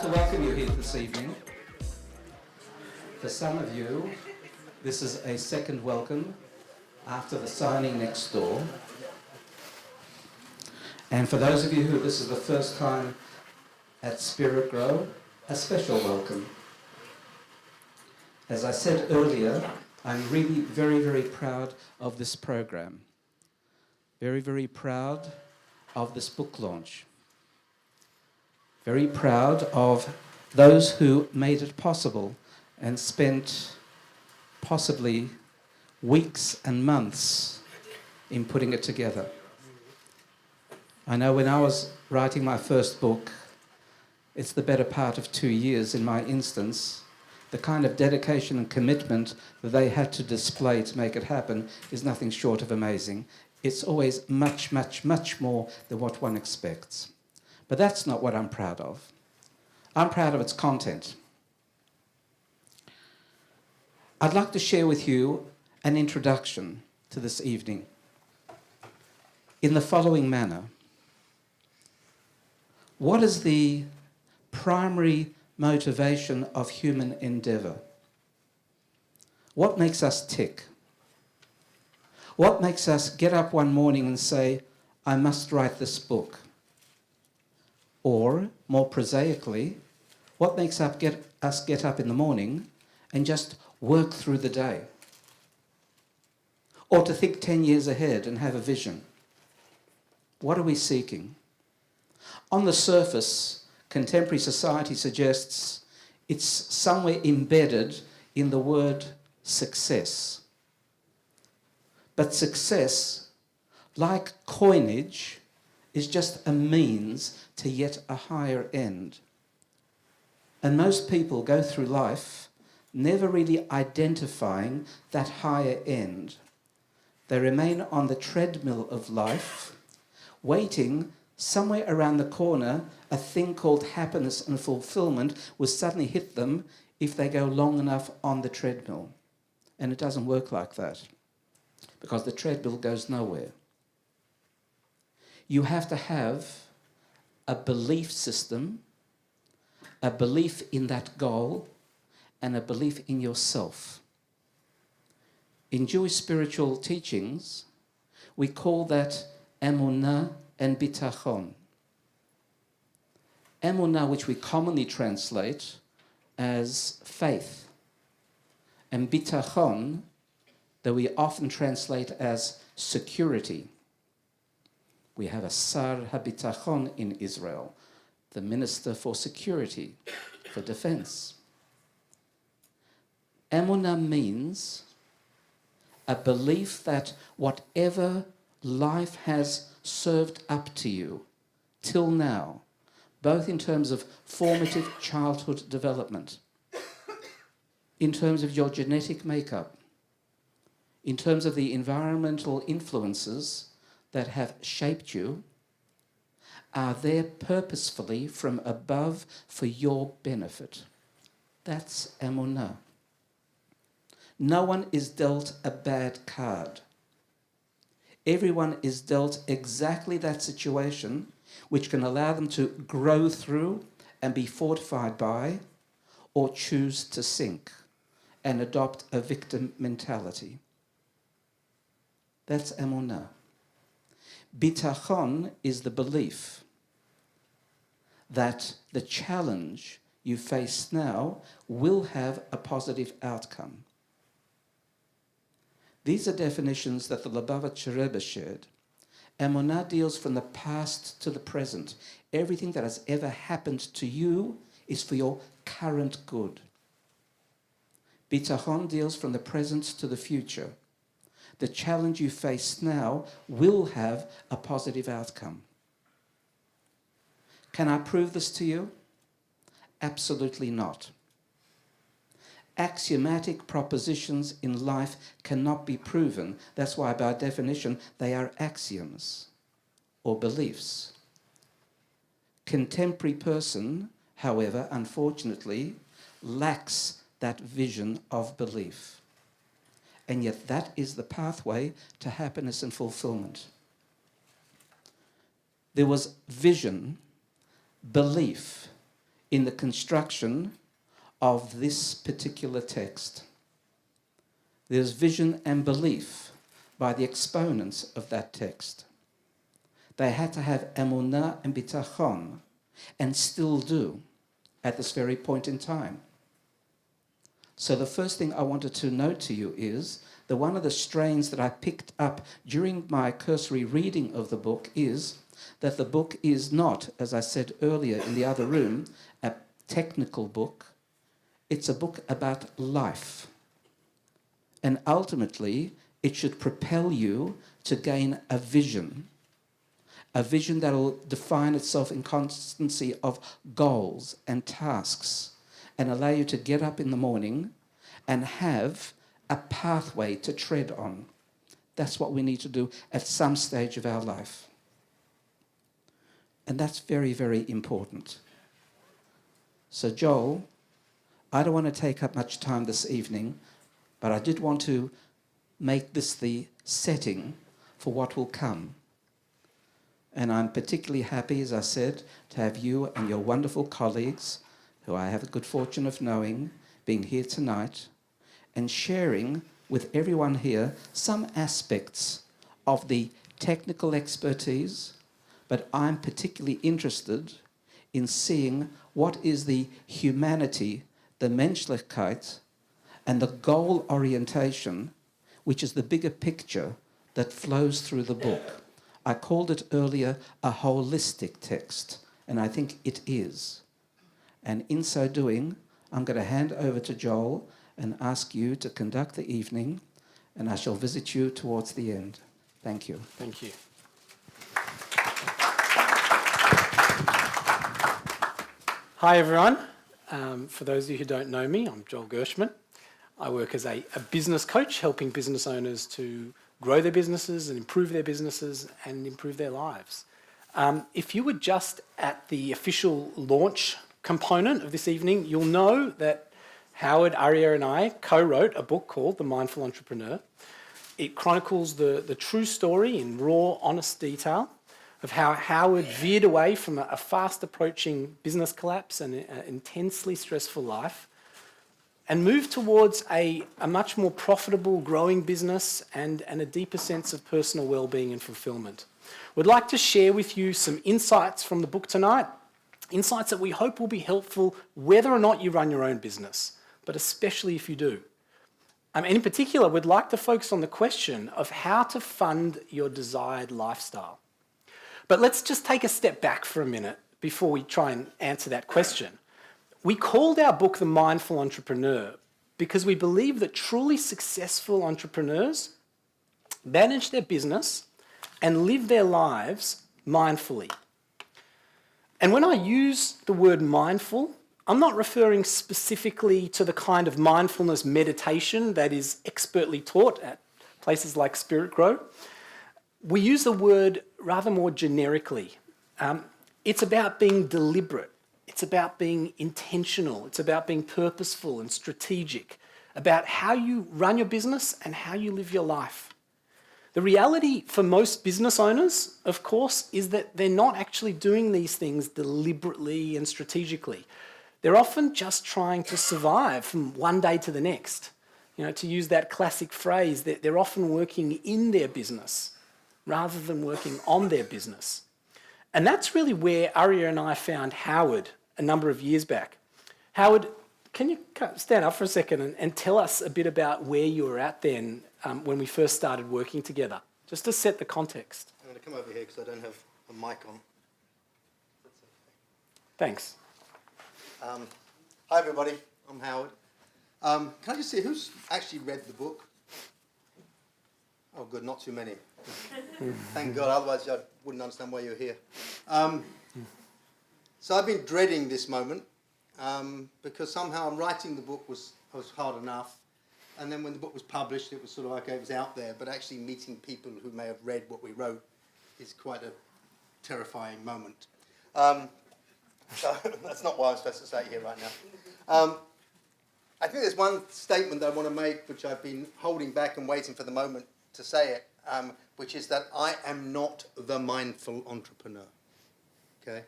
to welcome you here this evening. For some of you, this is a second welcome after the signing next door. And for those of you who this is the first time at Spiritgrow, a special welcome. As I said earlier, I'm really very, very proud of this program. Very, very proud of this book launch. Very proud of those who made it possible and spent possibly weeks and months in putting it together. I know when I was writing my first book, it's the better part of 2 years in my instance. The kind of dedication and commitment that they had to display to make it happen is nothing short of amazing. It's always much, much, much more than what one expects. But that's not what I'm proud of. I'm proud of its content. I'd like to share with you an introduction to this evening in the following manner. What is the primary motivation of human endeavour? What makes us tick? What makes us get up one morning and say, I must write this book? Or, more prosaically, what makes us get up in the morning and just work through the day? Or to think 10 years ahead and have a vision? What are we seeking? On the surface, contemporary society suggests it's somewhere embedded in the word success. But success, like coinage, is just a means to yet a higher end. And most people go through life never really identifying that higher end. They remain on the treadmill of life, waiting somewhere around the corner, a thing called happiness and fulfillment will suddenly hit them if they go long enough on the treadmill. And it doesn't work like that, because the treadmill goes nowhere. You have to have a belief system, a belief in that goal, and a belief in yourself. In Jewish spiritual teachings, we call that emunah and bitachon. Emunah, which we commonly translate as faith, and bitachon, that we often translate as security. We have a Sar HaBitachon in Israel, the Minister for Security, for Defense. Emunah means a belief that whatever life has served up to you till now, both in terms of formative childhood development, in terms of your genetic makeup, in terms of the environmental influences that have shaped you, are there purposefully from above for your benefit. That's emunah. No one is dealt a bad card. Everyone is dealt exactly that situation which can allow them to grow through and be fortified by, or choose to sink and adopt a victim mentality. That's emunah. Bitachon is the belief that the challenge you face now will have a positive outcome. These are definitions that the Lubavitcher Rebbe shared. Emunah deals from the past to the present. Everything that has ever happened to you is for your current good. Bitachon deals from the present to the future. The challenge you face now will have a positive outcome. Can I prove this to you? Absolutely not. Axiomatic propositions in life cannot be proven. That's why, by definition, they are axioms or beliefs. Contemporary person, however, unfortunately, lacks that vision of belief. And yet that is the pathway to happiness and fulfillment. There was vision, belief, in the construction of this particular text. There's vision and belief by the exponents of that text. They had to have emunah and bitachon, and still do, at this very point in time. So the first thing I wanted to note to you is that one of the strains that I picked up during my cursory reading of the book is that the book is not, as I said earlier in the other room, a technical book. It's a book about life. And ultimately, it should propel you to gain a vision that will define itself in constancy of goals and tasks and allow you to get up in the morning and have a pathway to tread on. That's what we need to do at some stage of our life. And that's very, very important. So Joel, I don't want to take up much time this evening, but I did want to make this the setting for what will come. And I'm particularly happy, as I said, to have you and your wonderful colleagues, who I have the good fortune of knowing, being here tonight and sharing with everyone here some aspects of the technical expertise, but I'm particularly interested in seeing what is the humanity, the Menschlichkeit, and the goal orientation, which is the bigger picture that flows through the book. I called it earlier a holistic text, and I think it is. And in so doing, I'm going to hand over to Joel and ask you to conduct the evening, and I shall visit you towards the end. Thank you. Thank you. Hi, everyone. For those of you who don't know me, I'm Joel Gerschman. I work as a business coach, helping business owners to grow their businesses and improve their businesses and improve their lives. If you were just at the official launch component of this evening, you'll know that Howard, Aryeh and I co-wrote a book called The Mindful Entrepreneur. It chronicles the true story in raw, honest detail of how Howard veered away from a fast-approaching business collapse and an intensely stressful life and moved towards a much more profitable, growing business and a deeper sense of personal well-being and fulfillment. We'd like to share with you some insights from the book tonight, insights that we hope will be helpful whether or not you run your own business, but especially if you do. And in particular, we'd like to focus on the question of how to fund your desired lifestyle. But let's just take a step back for a minute before we try and answer that question. We called our book The Mindful Entrepreneur because we believe that truly successful entrepreneurs manage their business and live their lives mindfully. And when I use the word mindful, I'm not referring specifically to the kind of mindfulness meditation that is expertly taught at places like Spiritgrow. We use the word rather more generically. It's about being deliberate. It's about being intentional. It's about being purposeful and strategic, about how you run your business and how you live your life. The reality for most business owners, of course, is that they're not actually doing these things deliberately and strategically. They're often just trying to survive from one day to the next. You know, to use that classic phrase, they're often working in their business rather than working on their business. And that's really where Aryeh and I found Howard a number of years back. Howard, can you stand up for a second and tell us a bit about where you were at then when we first started working together, just to set the context? I'm going to come over here because I don't have a mic on. Thanks. Hi, everybody. I'm Howard. Can I just see who's actually read the book? Oh, good, not too many. Thank God, otherwise I wouldn't understand why you're here. So I've been dreading this moment because somehow writing the book was hard enough. And then when the book was published, it was sort of like it was out there, but actually meeting people who may have read what we wrote is quite a terrifying moment. So that's not why I'm supposed to say it here right now. I think there's one statement that I want to make, which I've been holding back and waiting for the moment to say it, which is that I am not the mindful entrepreneur. Okay?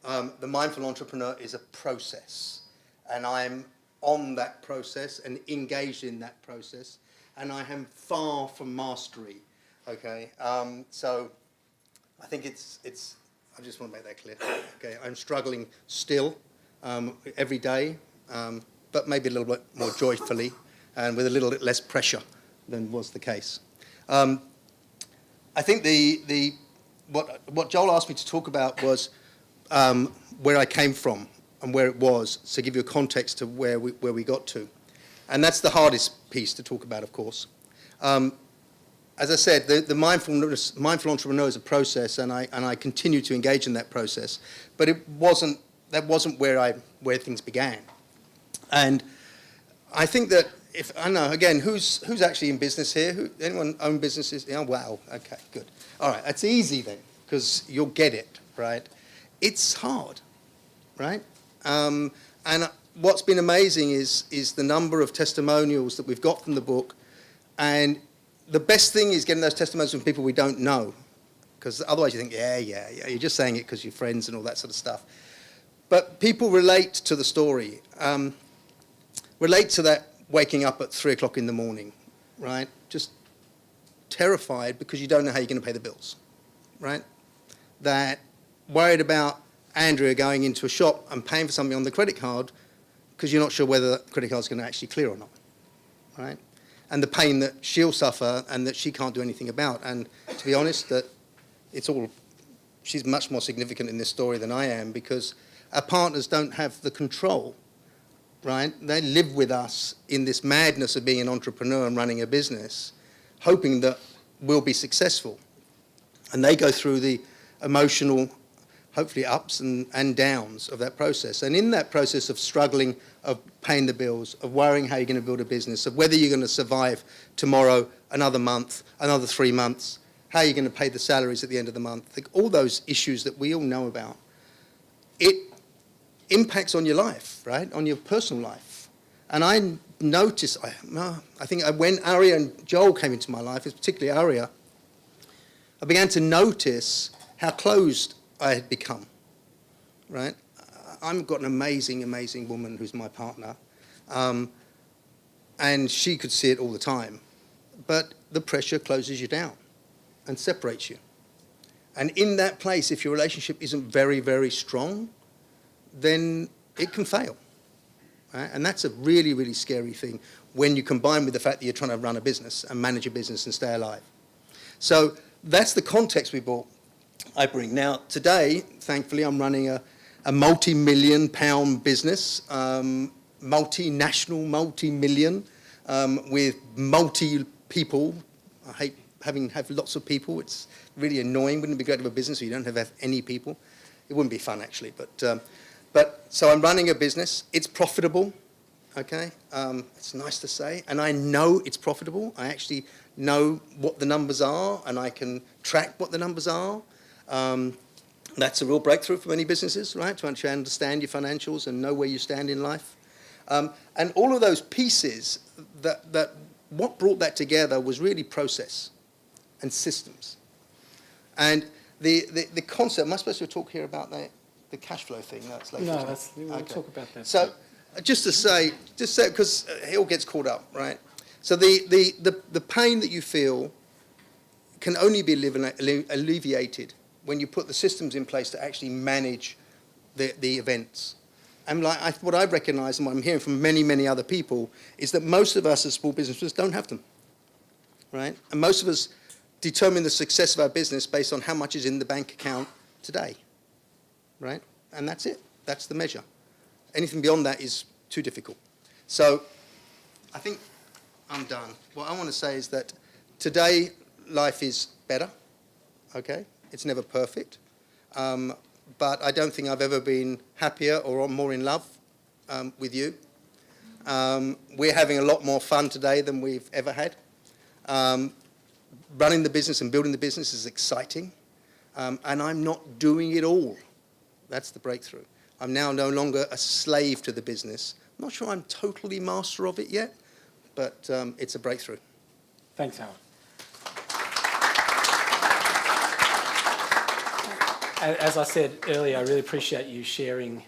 the mindful entrepreneur is a process, and I'm on that process and engaged in that process, and I am far from mastery. Okay, so I think it's. I just want to make that clear. Okay, I'm struggling still every day, but maybe a little bit more joyfully and with a little bit less pressure than was the case. I think what Joel asked me to talk about was where I came from and where it was, to give you a context to where we got to. And that's the hardest piece to talk about, of course. As I said, the mindful entrepreneur is a process, and I continue to engage in that process. But that wasn't where things began. And I think that I don't know, again, who's actually in business here? Anyone own businesses? Oh, wow, okay, good. All right, that's easy then, because you'll get it, right? It's hard, right? And what's been amazing is the number of testimonials that we've got from the book. And the best thing is getting those testimonials from people we don't know, because otherwise you think, yeah, you're just saying it because you're friends and all that sort of stuff. But people relate to the story, relate to that waking up at 3 o'clock in the morning, right? Just terrified because you don't know how you're going to pay the bills, right? That worried about Andrea going into a shop and paying for something on the credit card because you're not sure whether the credit card's going to actually clear or not, right? And the pain that she'll suffer and that she can't do anything about. And to be honest, that she's much more significant in this story than I am, because our partners don't have the control, right? They live with us in this madness of being an entrepreneur and running a business, hoping that we'll be successful. And they go through the emotional, hopefully ups and downs of that process. And in that process of struggling, of paying the bills, of worrying how you're going to build a business, of whether you're going to survive tomorrow, another month, another 3 months, how you're going to pay the salaries at the end of the month, all those issues that we all know about, it impacts on your life, right, on your personal life. And I noticed, I think when Aryeh and Joel came into my life, particularly Aryeh, I began to notice how closed I had become, right? I've got an amazing, amazing woman who's my partner, and she could see it all the time. But the pressure closes you down and separates you. And in that place, if your relationship isn't very, very strong, then it can fail, right? And that's a really, really scary thing when you combine with the fact that you're trying to run a business and manage a business and stay alive. So that's the context I bring. Now, today, thankfully, I'm running a multi-million pound business, multinational, multi-million, with multi-people. I hate have lots of people. It's really annoying. Wouldn't it be great to have a business where you don't have any people? It wouldn't be fun, actually. But so I'm running a business. It's profitable, okay? It's nice to say. And I know it's profitable. I actually know what the numbers are, and I can track what the numbers are. That's a real breakthrough for many businesses, right? To actually understand your financials and know where you stand in life. And all of those pieces, that what brought that together was really process and systems. And the concept, am I supposed to talk here about the cash flow thing? That's later. No, we'll talk about that. So just to say, because it all gets caught up, right? So the pain that you feel can only be alleviated when you put the systems in place to actually manage the events. And what I've recognised and what I'm hearing from many, many other people is that most of us as small businesses don't have them, right? And most of us determine the success of our business based on how much is in the bank account today, right? And that's it. That's the measure. Anything beyond that is too difficult. So I think I'm done. What I want to say is that today life is better, okay? It's never perfect. But I don't think I've ever been happier or more in love with you. We're having a lot more fun today than we've ever had. Running the business and building the business is exciting. And I'm not doing it all. That's the breakthrough. I'm now no longer a slave to the business. I'm not sure I'm totally master of it yet, but it's a breakthrough. Thanks, Howard. as I said earlier, I really appreciate you sharing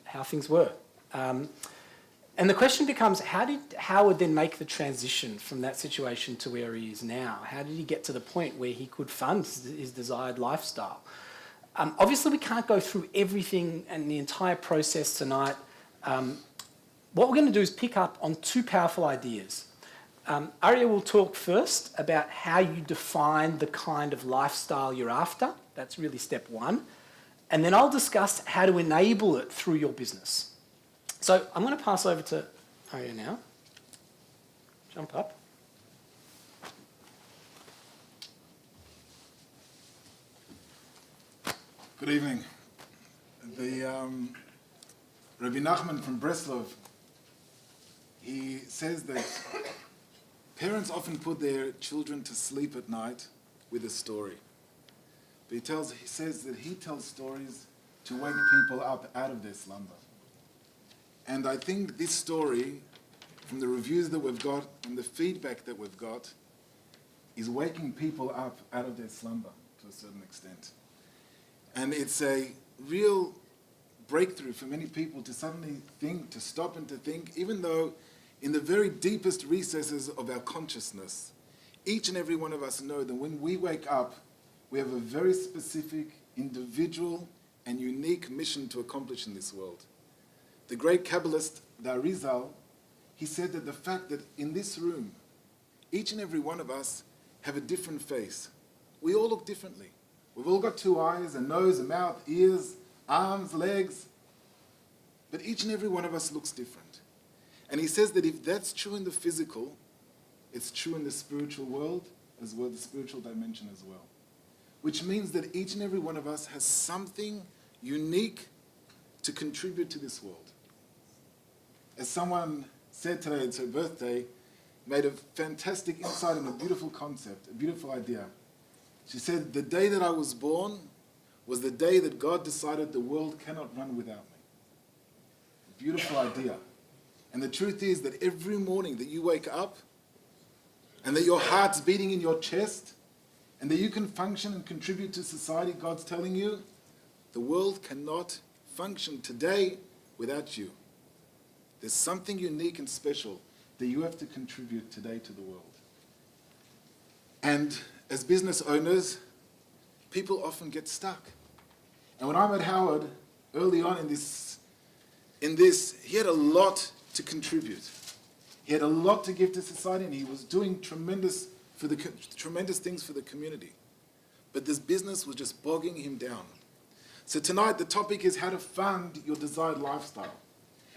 how things were. And the question becomes, how did Howard then make the transition from that situation to where he is now? How did he get to the point where he could fund his desired lifestyle? Obviously, we can't go through everything and the entire process tonight. What we're going to do is pick up on two powerful ideas. Aryeh will talk first about how you define the kind of lifestyle you're after. That's really step one. And then I'll discuss how to enable it through your business. So I'm going to pass over to Aryeh now. Jump up. Good evening. Rabbi Nachman from Breslov, he says that parents often put their children to sleep at night with a story. But he says that he tells stories to wake people up out of their slumber. And I think this story, from the reviews that we've got and the feedback that we've got, is waking people up out of their slumber to a certain extent. And it's a real breakthrough for many people to suddenly think, to stop and to think, even though in the very deepest recesses of our consciousness, each and every one of us know that when we wake up, we have a very specific, individual, and unique mission to accomplish in this world. The great Kabbalist, the Aryeh, he said that the fact that in this room, each and every one of us have a different face. We all look differently. We've all got two eyes, a nose, a mouth, ears, arms, legs. But each and every one of us looks different. And he says that if that's true in the physical, it's true in the spiritual world as well, the spiritual dimension as well. Which means that each and every one of us has something unique to contribute to this world. As someone said today, it's her birthday, made a fantastic insight and a beautiful concept, a beautiful idea. She said, the day that I was born was the day that God decided the world cannot run without me. A beautiful idea. And the truth is that every morning that you wake up and that your heart's beating in your chest and that you can function and contribute to society, God's telling you, the world cannot function today without you. There's something unique and special that you have to contribute today to the world. And as business owners, people often get stuck. And when I met Howard early on in this, he had a lot to contribute. He had a lot to give to society, and he was doing tremendous things for the community. But this business was just bogging him down. So tonight, the topic is how to fund your desired lifestyle.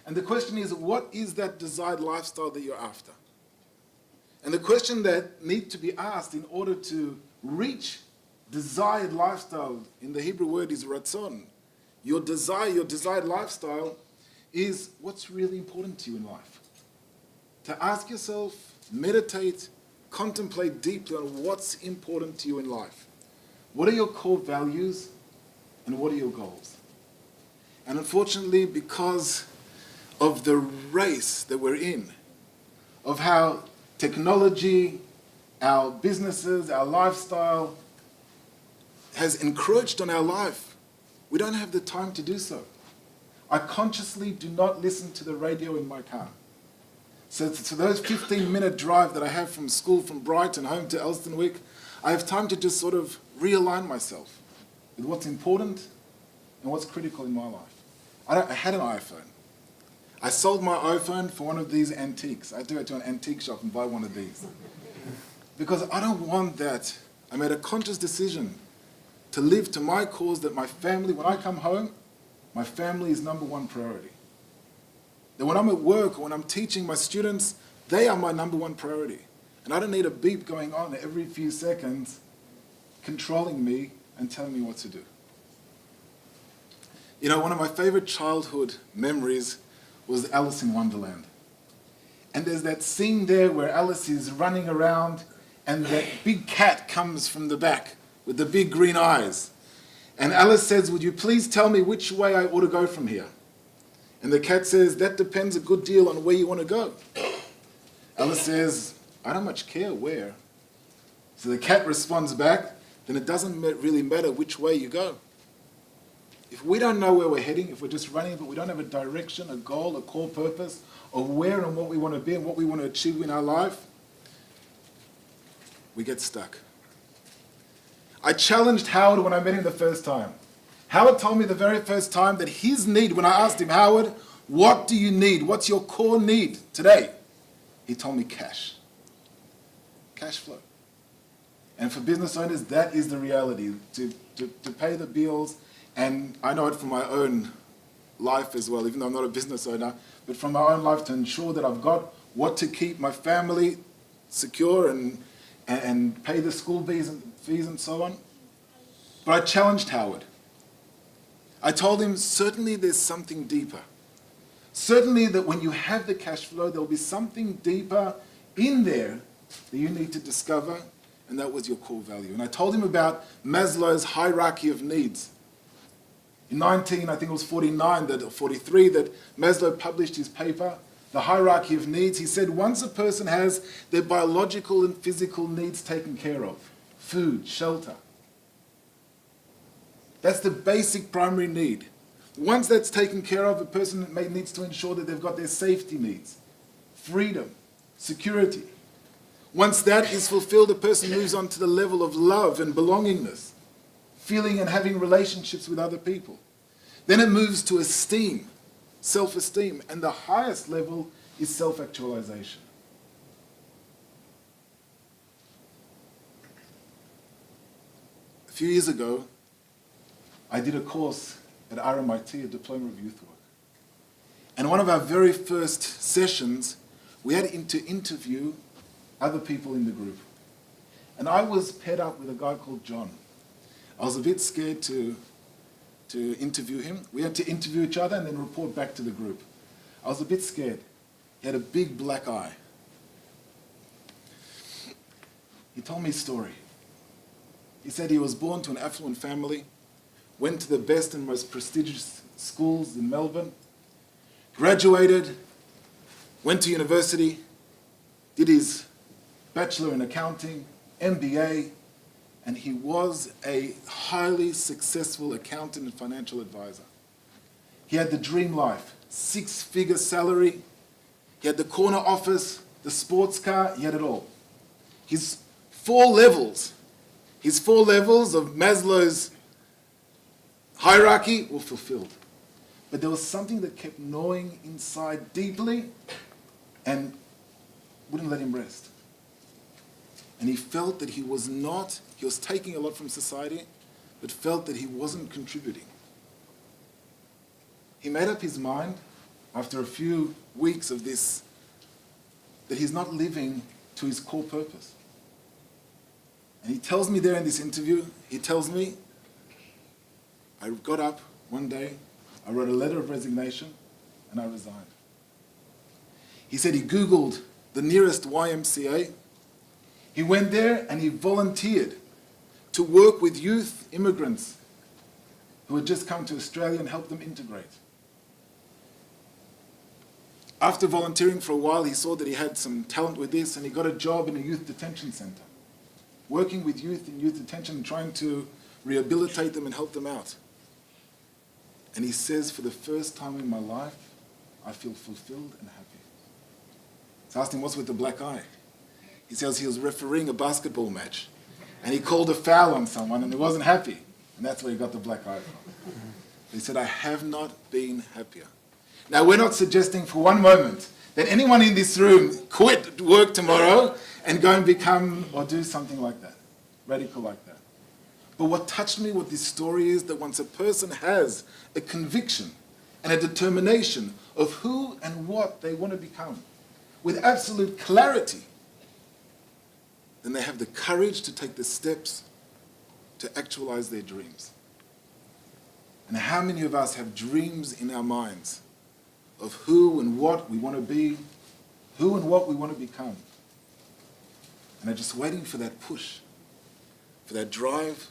And the question is, what is that desired lifestyle that you're after? And the question that needs to be asked in order to reach desired lifestyle, in the Hebrew word is ratzon. Your desired lifestyle is what's really important to you in life. To ask yourself, meditate, contemplate deeply on what's important to you in life. What are your core values and what are your goals? And unfortunately, because of the race that we're in, of how technology, our businesses, our lifestyle has encroached on our life, we don't have the time to do so. I consciously do not listen to the radio in my car. So those 15-minute drive that I have from school, from Brighton home to Elstonwick, I have time to just sort of realign myself with what's important and what's critical in my life. I had an iPhone. I sold my iPhone for one of these antiques. I had to go to an antique shop and buy one of these. Because I don't want that. I made a conscious decision to live to my cause, that my family, when I come home, my family is number one priority. That when I'm at work or when I'm teaching my students, they are my number one priority. And I don't need a beep going on every few seconds controlling me and telling me what to do. You know, one of my favorite childhood memories was Alice in Wonderland. And there's that scene there where Alice is running around and that big cat comes from the back with the big green eyes. And Alice says, would you please tell me which way I ought to go from here? And the cat says, that depends a good deal on where you want to go. Alice says, I don't much care where. So the cat responds back, then it doesn't really matter which way you go. If we don't know where we're heading, if we're just running, but we don't have a direction, a goal, a core purpose of where and what we want to be and what we want to achieve in our life, we get stuck. I challenged Howard when I met him the first time. Howard told me the very first time that his need, when I asked him, Howard, what do you need? What's your core need today? He told me cash. Cash flow. And for business owners, that is the reality, to pay the bills. And I know it from my own life as well, even though I'm not a business owner, but from my own life to ensure that I've got what to keep my family secure and pay the school fees and so on. But I challenged Howard. I told him, certainly there's something deeper. Certainly that when you have the cash flow, there'll be something deeper in there that you need to discover, and that was your core value. And I told him about Maslow's hierarchy of needs. In 1949 or 43, that Maslow published his paper, The Hierarchy of Needs. He said once a person has their biological and physical needs taken care of, food, shelter, that's the basic primary need. Once that's taken care of, a person needs to ensure that they've got their safety needs, freedom, security. Once that is fulfilled, a person moves on to the level of love and belongingness, feeling and having relationships with other people. Then it moves to esteem, self-esteem, and the highest level is self-actualization. A few years ago, I did a course at RMIT, a Diploma of Youth Work. And one of our very first sessions, we had to interview other people in the group. And I was paired up with a guy called John. I was a bit scared to interview him. We had to interview each other and then report back to the group. I was a bit scared. He had a big black eye. He told me a story. He said he was born to an affluent family, went to the best and most prestigious schools in Melbourne, graduated, went to university, did his bachelor in accounting, MBA, and he was a highly successful accountant and financial advisor. He had the dream life, 6-figure salary, he had the corner office, the sports car, he had it all. His four levels of Maslow's hierarchy were fulfilled. But there was something that kept gnawing inside deeply and wouldn't let him rest. And he felt that he was taking a lot from society, but felt that he wasn't contributing. He made up his mind after a few weeks of this that he's not living to his core purpose. And he tells me there in this interview, I got up one day, I wrote a letter of resignation, and I resigned. He said he Googled the nearest YMCA. He went there and he volunteered to work with youth immigrants who had just come to Australia and help them integrate. After volunteering for a while, he saw that he had some talent with this, and he got a job in a youth detention center, working with youth in youth detention and trying to rehabilitate them and help them out. And he says, for the first time in my life, I feel fulfilled and happy. So I asked him, what's with the black eye? He says he was refereeing a basketball match, and he called a foul on someone, and he wasn't happy. And that's where he got the black eye from. He said, I have not been happier. Now, we're not suggesting for one moment that anyone in this room quit work tomorrow and go and become or do something like that, radical like that. But what touched me with this story is that once a person has a conviction and a determination of who and what they want to become, with absolute clarity, then they have the courage to take the steps to actualize their dreams. And how many of us have dreams in our minds of who and what we want to be, who and what we want to become, and are just waiting for that push, for that drive,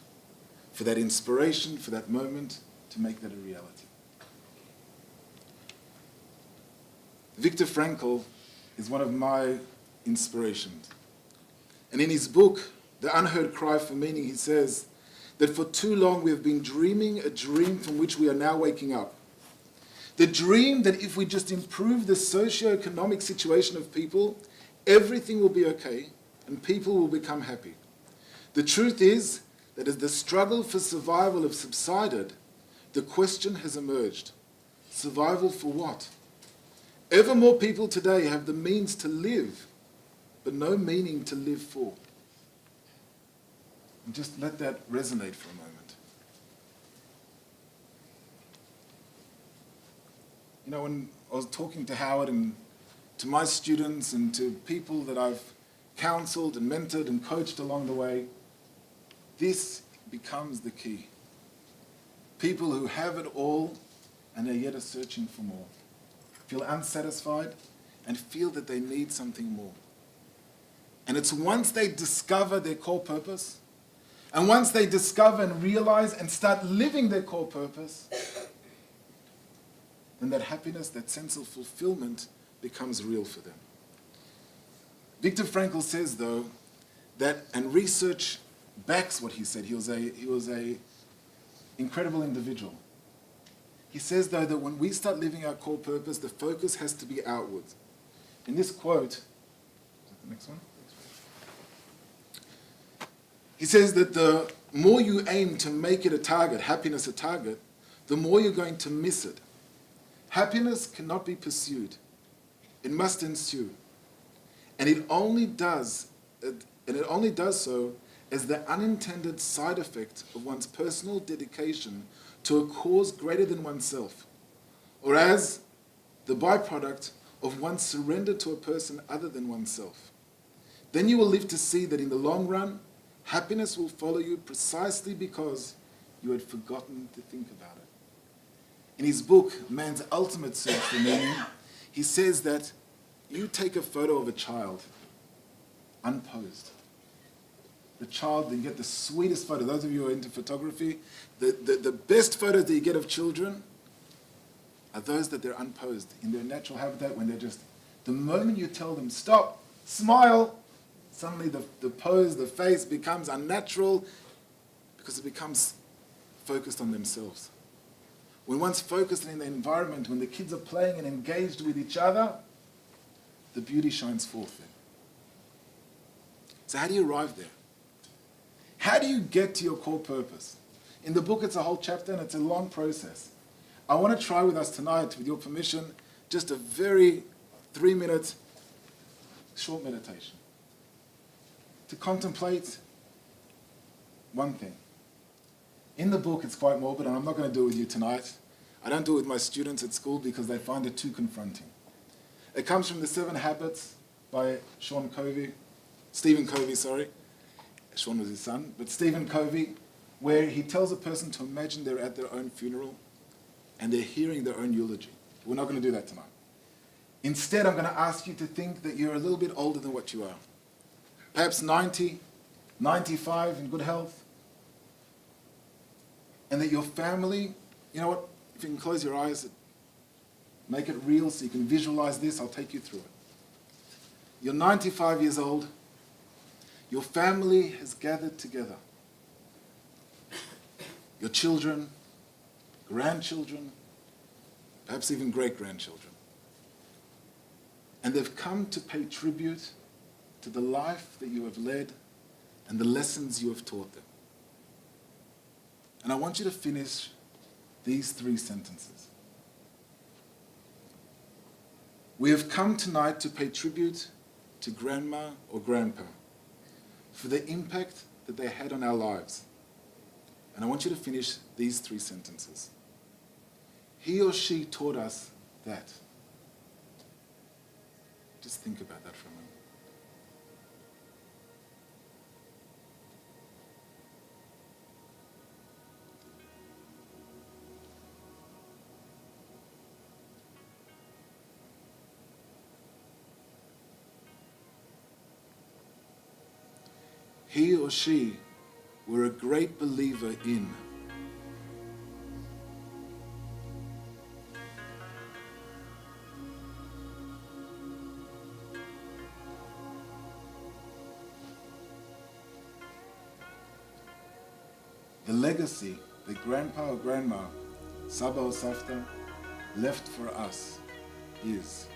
for that inspiration, for that moment to make that a reality. Viktor Frankl is one of my inspirations. And in his book, The Unheard Cry for Meaning, he says that for too long we have been dreaming a dream from which we are now waking up. The dream that if we just improve the socio-economic situation of people, everything will be okay and people will become happy. The truth is that as the struggle for survival has subsided, the question has emerged. Survival for what? Ever more people today have the means to live, but no meaning to live for. And just let that resonate for a moment. You know, when I was talking to Howard and to my students and to people that I've counseled and mentored and coached along the way, this becomes the key. People who have it all and are yet searching for more, feel unsatisfied and feel that they need something more. And it's once they discover their core purpose, and once they discover and realize and start living their core purpose, then that happiness, that sense of fulfillment becomes real for them. Viktor Frankl says, though, that, and research backs what he said, he was a incredible individual. He says, though, that when we start living our core purpose, the focus has to be outward. In this quote, is that the next one? He says that the more you aim to make it a target, happiness a target, the more you're going to miss it. Happiness cannot be pursued. It must ensue. And it only does so as the unintended side effect of one's personal dedication to a cause greater than oneself, or as the byproduct of one's surrender to a person other than oneself. Then you will live to see that in the long run, happiness will follow you precisely because you had forgotten to think about it. In his book, Man's Ultimate Search for Meaning, he says that you take a photo of a child, unposed. The child, you get the sweetest photo. Those of you who are into photography, the best photos that you get of children are those that they're unposed, in their natural habitat, when they're just, the moment you tell them, stop, smile, suddenly the pose, the face becomes unnatural because it becomes focused on themselves. When one's focused in the environment, when the kids are playing and engaged with each other, the beauty shines forth then. So how do you arrive there? How do you get to your core purpose? In the book, it's a whole chapter and it's a long process. I want to try with us tonight, with your permission, just a very 3-minute short meditation. To contemplate one thing. In the book, it's quite morbid, and I'm not going to do it with you tonight. I don't do it with my students at school because they find it too confronting. It comes from The 7 Habits by Stephen Covey. Sean was his son, but Stephen Covey, where he tells a person to imagine they're at their own funeral and they're hearing their own eulogy. We're not going to do that tonight. Instead, I'm going to ask you to think that you're a little bit older than what you are. Perhaps 90, 95 in good health. And that your family, you know what, if you can close your eyes, make it real so you can visualize this, I'll take you through it. You're 95 years old. Your family has gathered together. Your children, grandchildren, perhaps even great-grandchildren. And they've come to pay tribute to the life that you have led and the lessons you have taught them. And I want you to finish these 3 sentences. We have come tonight to pay tribute to Grandma or Grandpa for the impact that they had on our lives. And I want you to finish these 3 sentences. He or she taught us that. Just think about that for a moment. He or she were a great believer in. the legacy that grandpa or grandma, Saba or Safta, left for us is.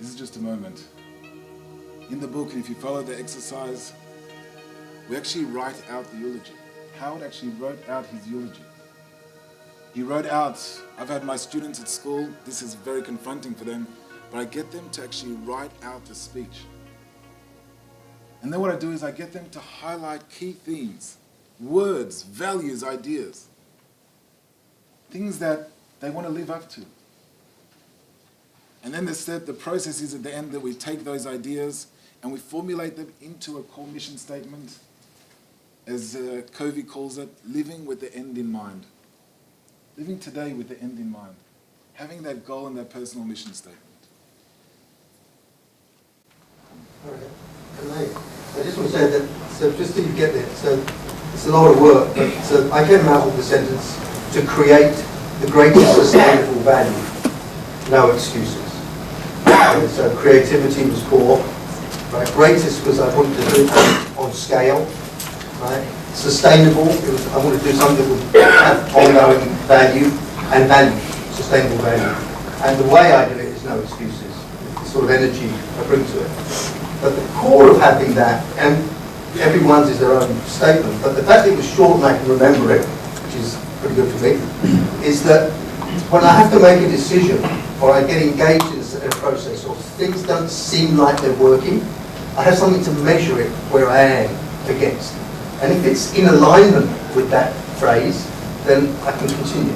This is just a moment. In the book, and if you follow the exercise, we actually write out the eulogy. Howard actually wrote out his eulogy. He wrote out, I've had my students at school, this is very confronting for them, but I get them to actually write out the speech. And then what I do is I get them to highlight key themes, words, values, ideas, things that they want to live up to. And then the process is at the end that we take those ideas and we formulate them into a core mission statement, as Covey calls it, living with the end in mind. Living today with the end in mind. Having that goal and that personal mission statement. Okay. I just want to say that, so just so you get it, so it's a lot of work, but so I came out with the sentence, to create the greatest sustainable value, no excuses. And so creativity was core, right? Greatest was I wanted to do it on scale, right? Sustainable, it was I wanted to do something that would have ongoing value and value, sustainable value. And the way I do it is no excuses, the sort of energy I bring to it. But the core of having that, and everyone's is their own statement, but the fact that it was short and I can remember it, which is pretty good for me, is that when I have to make a decision or I get engaged in a process or things don't seem like they're working, I have something to measure it where I am against. And if it's in alignment with that phrase, then I can continue.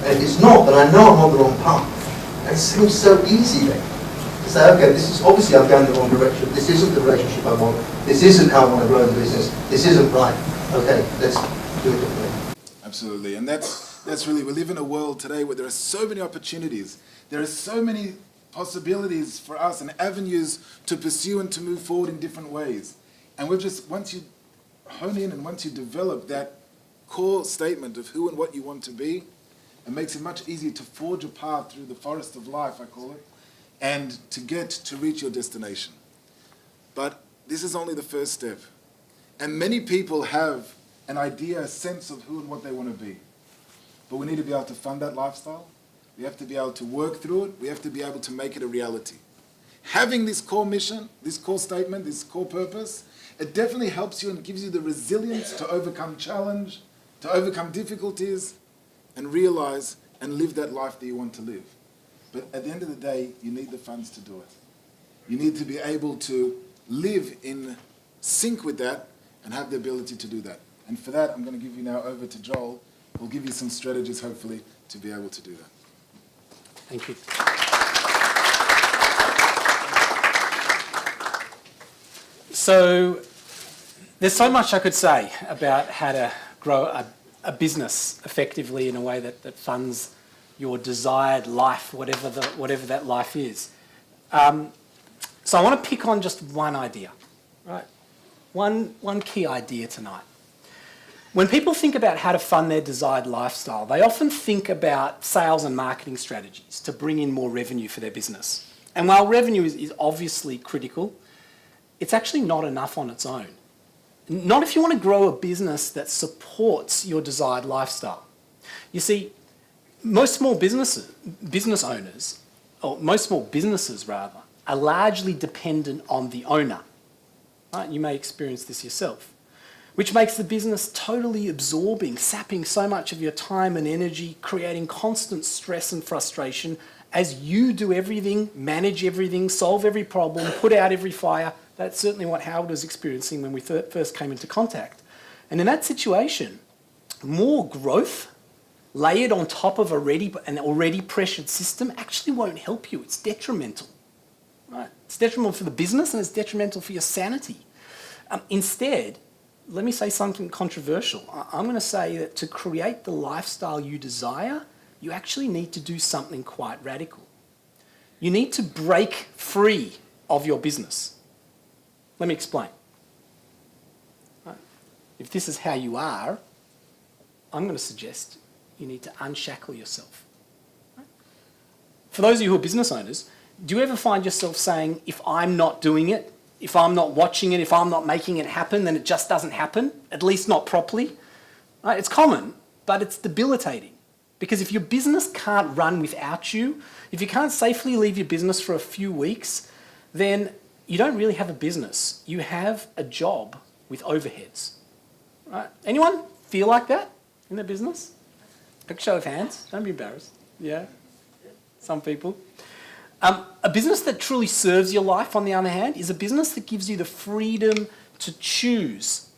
And if it's not, then I know I'm on the wrong path. And it seems so easy then to say, okay, this is obviously I'm going the wrong direction. This isn't the relationship I want. This isn't how I want to grow the business. This isn't right. Okay, let's do it differently. Absolutely, and that's really, we live in a world today where there are so many opportunities. There are so many possibilities for us and avenues to pursue and to move forward in different ways. And we've just, once you hone in and once you develop that core statement of who and what you want to be, it makes it much easier to forge a path through the forest of life, I call it, and to reach your destination. But this is only the first step. And many people have an idea, a sense of who and what they want to be. But we need to be able to fund that lifestyle. We have to be able to work through it. We have to be able to make it a reality. Having this core mission, this core statement, this core purpose, it definitely helps you and gives you the resilience to overcome challenge, to overcome difficulties, and realize and live that life that you want to live. But at the end of the day, you need the funds to do it. You need to be able to live in sync with that and have the ability to do that. And for that, I'm going to give you now over to Joel, who'll give you some strategies, hopefully, to be able to do that. Thank you. So there's so much I could say about how to grow a business effectively in a way that funds your desired life, whatever that life is. So I want to pick on just one idea, right? One key idea tonight. When people think about how to fund their desired lifestyle, they often think about sales and marketing strategies to bring in more revenue for their business. And while revenue is obviously critical, it's actually not enough on its own. Not if you want to grow a business that supports your desired lifestyle. You see, most small businesses rather, are largely dependent on the owner. Right? You may experience this yourself, which makes the business totally absorbing, sapping so much of your time and energy, creating constant stress and frustration as you do everything, manage everything, solve every problem, put out every fire. That's certainly what Howard was experiencing when we first came into contact. And in that situation, more growth layered on top of an already pressured system actually won't help you. It's detrimental. Right? It's detrimental for the business and it's detrimental for your sanity. Instead, let me say something controversial. I'm going to say that to create the lifestyle you desire, you actually need to do something quite radical. You need to break free of your business. Let me explain. Right? If this is how you are, I'm going to suggest you need to unshackle yourself. Right? For those of you who are business owners, do you ever find yourself saying, if I'm not doing it, if I'm not watching it, if I'm not making it happen, then it just doesn't happen, at least not properly? Right? It's common, but it's debilitating. Because if your business can't run without you, if you can't safely leave your business for a few weeks, then you don't really have a business. You have a job with overheads. Right? Anyone feel like that in their business? Quick show of hands. Don't be embarrassed. Yeah? Some people. A business that truly serves your life, on the other hand, is a business that gives you the freedom to choose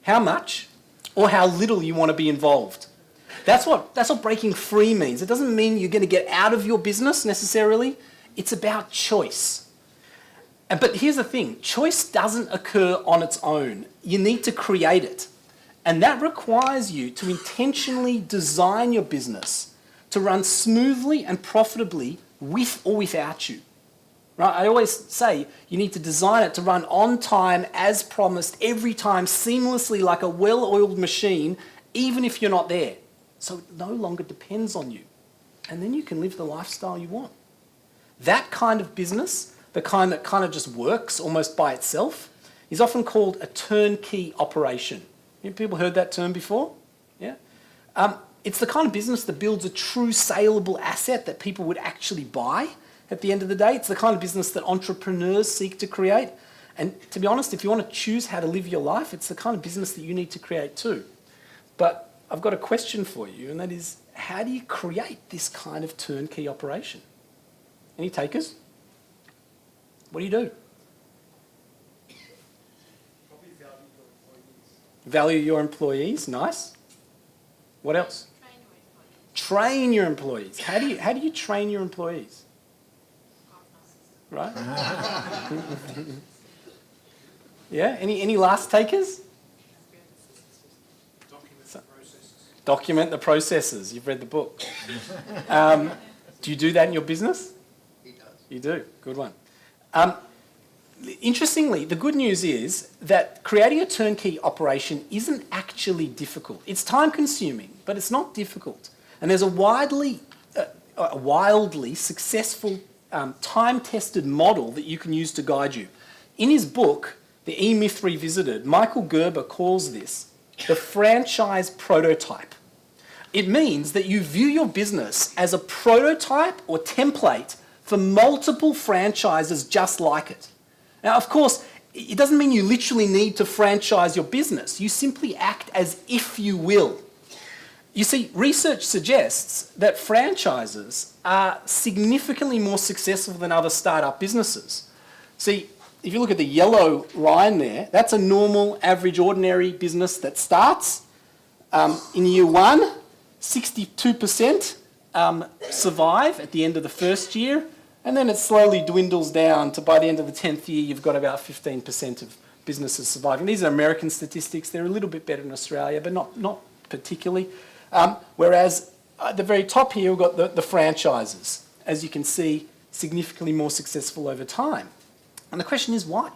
how much or how little you want to be involved. That's what breaking free means. It doesn't mean you're going to get out of your business necessarily. It's about choice. But here's the thing. Choice doesn't occur on its own. You need to create it. And that requires you to intentionally design your business to run smoothly and profitably with or without you. Right? I always say you need to design it to run on time as promised every time seamlessly like a well-oiled machine, even if you're not there. So it no longer depends on you. And then you can live the lifestyle you want. That kind of business, the kind that kind of just works almost by itself, is often called a turnkey operation. Have people heard that term before? Yeah? It's the kind of business that builds a true saleable asset that people would actually buy at the end of the day. It's the kind of business that entrepreneurs seek to create. And to be honest, if you want to choose how to live your life, it's the kind of business that you need to create too. But I've got a question for you, and that is, how do you create this kind of turnkey operation? Any takers? What do you do? Probably value your employees. Value your employees, nice. What else? Train your employees. How do you train your employees? Right? Yeah, any last takers? Document the processes. You've read the book. Do you do that in your business? He does. You do. Good one. Interestingly, the good news is that creating a turnkey operation isn't actually difficult. It's time-consuming, but it's not difficult. And there's a wildly successful, time-tested model that you can use to guide you. In his book, The E-Myth Revisited, Michael Gerber calls this the franchise prototype. It means that you view your business as a prototype or template for multiple franchises just like it. Now, of course, it doesn't mean you literally need to franchise your business. You simply act as if you will. You see, research suggests that franchises are significantly more successful than other startup businesses. See, if you look at the yellow line there, that's a normal, average, ordinary business that starts. In year one, 62% survive at the end of the first year, and then it slowly dwindles down to by the end of the 10th year, you've got about 15% of businesses surviving. These are American statistics. They're a little bit better in Australia, but not particularly. Whereas at the very top here, we've got the franchises. As you can see, significantly more successful over time. And the question is why?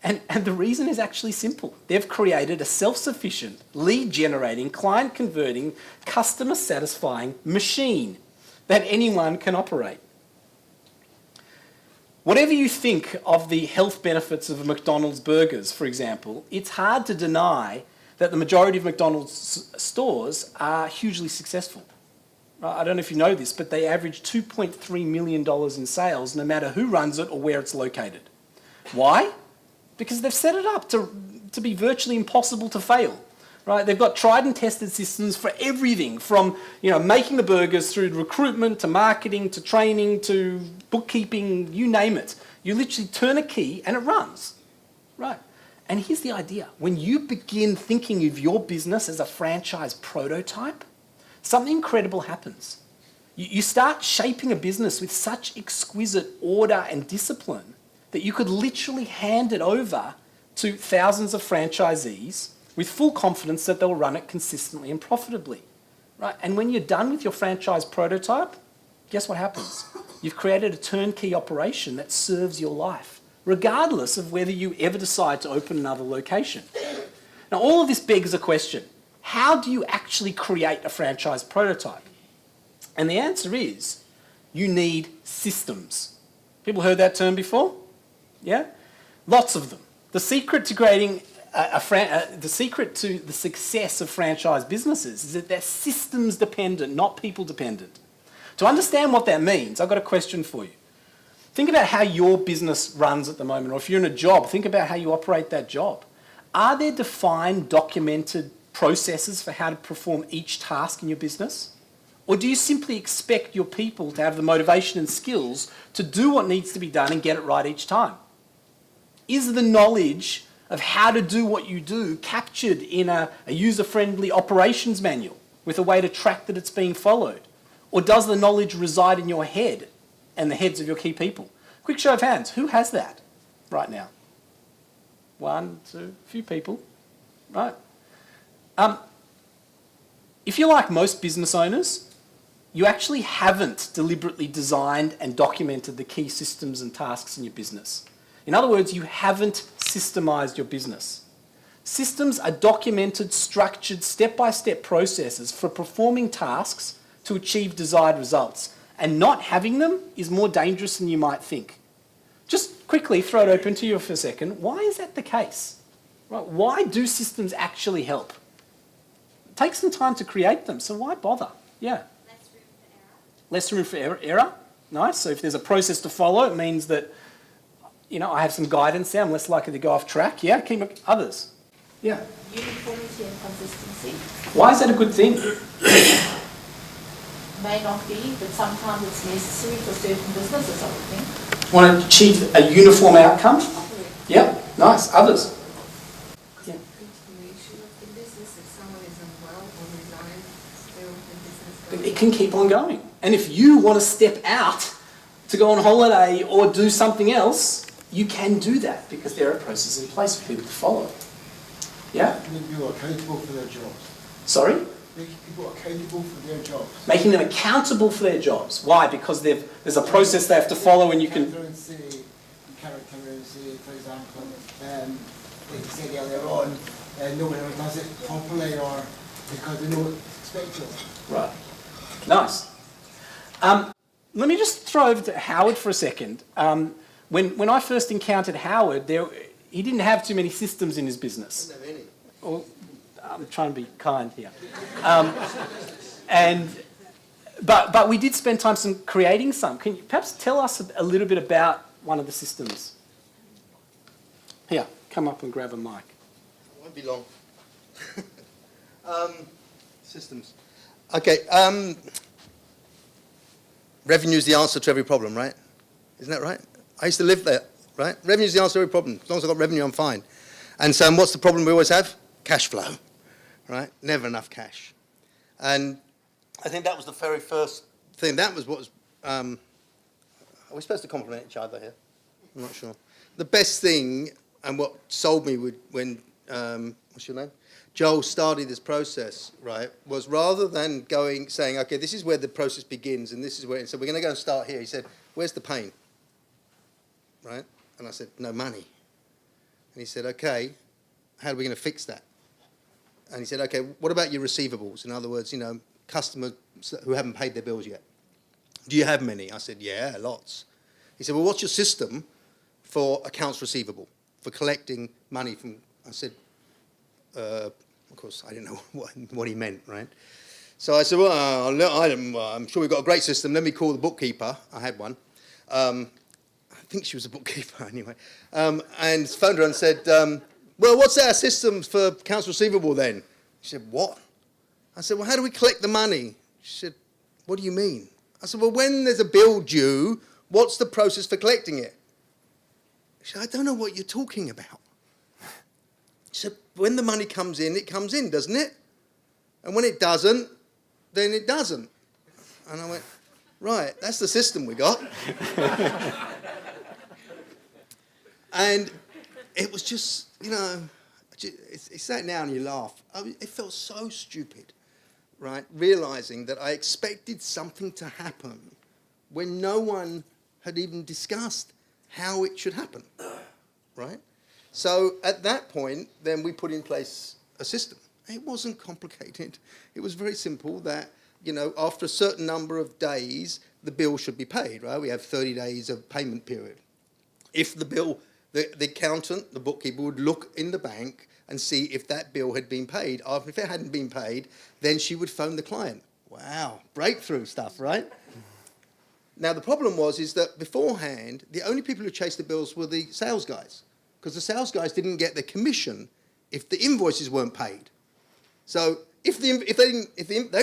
And the reason is actually simple. They've created a self-sufficient, lead-generating, client-converting, customer-satisfying machine that anyone can operate. Whatever you think of the health benefits of McDonald's burgers, for example, it's hard to deny that the majority of McDonald's stores are hugely successful. I don't know if you know this, but they average $2.3 million in sales no matter who runs it or where it's located. Why? Because they've set it up to be virtually impossible to fail. Right? They've got tried and tested systems for everything from making the burgers through recruitment to marketing to training to bookkeeping, you name it. You literally turn a key and it runs. Right? And here's the idea. When you begin thinking of your business as a franchise prototype, something incredible happens. You start shaping a business with such exquisite order and discipline that you could literally hand it over to thousands of franchisees with full confidence that they'll run it consistently and profitably. right? And when you're done with your franchise prototype, guess what happens? You've created a turnkey operation that serves your life, regardless of whether you ever decide to open another location. Now, all of this begs a question. How do you actually create a franchise prototype? And the answer is, you need systems. People heard that term before? Yeah? Lots of them. The secret to creating the secret to the success of franchise businesses is that they're systems dependent, not people dependent. To understand what that means, I've got a question for you. Think about how your business runs at the moment, or if you're in a job, think about how you operate that job. Are there defined, documented processes for how to perform each task in your business? Or do you simply expect your people to have the motivation and skills to do what needs to be done and get it right each time? Is the knowledge of how to do what you do captured in a user-friendly operations manual with a way to track that it's being followed? Or does the knowledge reside in your head and the heads of your key people? Quick show of hands, who has that right now? 1, 2, a few people, right? If you're like most business owners, you actually haven't deliberately designed and documented the key systems and tasks in your business. In other words, you haven't systemized your business. Systems are documented, structured, step-by-step processes for performing tasks to achieve desired results. And not having them is more dangerous than you might think. Just quickly throw it open to you for a second. Why is that the case? Right? Why do systems actually help? It takes some time to create them, so why bother? Yeah. Less room for error. Nice. So if there's a process to follow, it means that, I have some guidance there. I'm less likely to go off track. Yeah. Keep others. Yeah. Uniformity and consistency. Why is that a good thing? May not be, but sometimes it's necessary for certain businesses, I would think. Want to achieve a uniform outcome? Yep. Nice. Others. Yeah. It can keep on going. And if you want to step out to go on holiday or do something else, you can do that because there are processes in place for people to follow. Yeah? Making people accountable for their jobs. Sorry? Making people accountable for their jobs. Making them accountable for their jobs. Why? Because there's a process they have to follow and you can... You can't come around and say, for example, like you said earlier on, nobody ever does it properly or because they know what's expected. Right. Nice. Let me just throw over to Howard for a second. When I first encountered Howard, he didn't have too many systems in his business. I don't have any. Well, I'm trying to be kind here. But we did spend time creating some. Can you perhaps tell us a little bit about one of the systems? Here, come up and grab a mic. It won't be long. Systems. Okay. Revenue is the answer to every problem, right? Isn't that right? I used to live there, right? Revenue is the answer to every problem. As long as I've got revenue, I'm fine. And so what's the problem we always have? Cash flow, right? Never enough cash. And I think that was the very first thing. That was what was... are we supposed to compliment each other here? I'm not sure. The best thing, and what sold me when... what's your name? Joel started this process, right, was rather than saying, okay, this is where the process begins and this is where... So we're going to go and start here. He said, where's the pain? Right? And I said, no money. And he said, okay, how are we going to fix that? And he said, okay, what about your receivables? In other words, customers who haven't paid their bills yet. Do you have many? I said, yeah, lots. He said, well, what's your system for accounts receivable, for collecting money from... I said, of course, I didn't know what he meant, right? So I said, well, I'm sure we've got a great system. Let me call the bookkeeper. I had one. I think she was a bookkeeper anyway. And phoned her and said, well, what's our system for accounts receivable then? She said, what? I said, well, how do we collect the money? She said, what do you mean? I said, well, when there's a bill due, what's the process for collecting it? She said, I don't know what you're talking about. She said, when the money comes in, it comes in, doesn't it? And when it doesn't, then it doesn't. And I went, right, that's the system we got. And it was just, it's that now and you laugh. It felt so stupid. right, realizing that I expected something to happen when no one had even discussed how it should happen, right? So at that point, then we put in place a system. It wasn't complicated. It was very simple that, you know, after a certain number of days, the bill should be paid, right? We have 30 days of payment period. If the bill, the accountant, the bookkeeper would look in the bank and see if that bill had been paid. If it hadn't been paid, then she would phone the client. Wow, breakthrough stuff, right? Now, the problem is that beforehand, the only people who chased the bills were the sales guys, because the sales guys didn't get their commission if the invoices weren't paid. So if they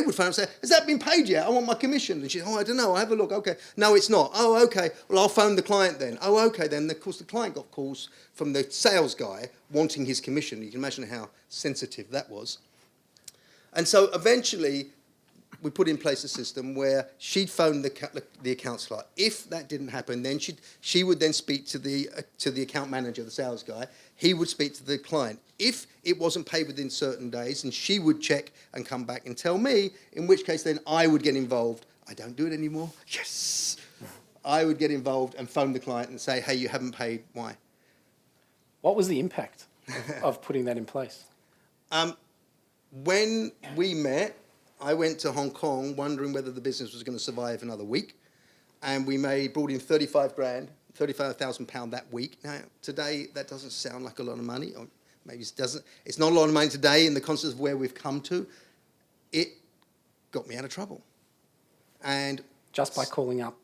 would phone and say, has that been paid yet? I want my commission. And she'd, I don't know, I'll have a look. Okay, no, it's not. Oh, okay, well, I'll phone the client then. Oh, okay, then, of course, the client got calls from the sales guy wanting his commission. You can imagine how sensitive that was. And so eventually, we put in place a system where she'd phone the accounts clerk. If that didn't happen, then she would then speak to the account manager, the sales guy. He would speak to the client. If it wasn't paid within certain days, and she would check and come back and tell me, in which case then I would get involved. I don't do it anymore. Yes! I would get involved and phone the client and say, hey, you haven't paid. Why? What was the impact of putting that in place? When we met, I went to Hong Kong wondering whether the business was going to survive another week. And we brought in 35,000 pounds that week. Now, today, that doesn't sound like a lot of money. Or maybe it doesn't. It's not a lot of money today in the context of where we've come to. It got me out of trouble. And just by calling up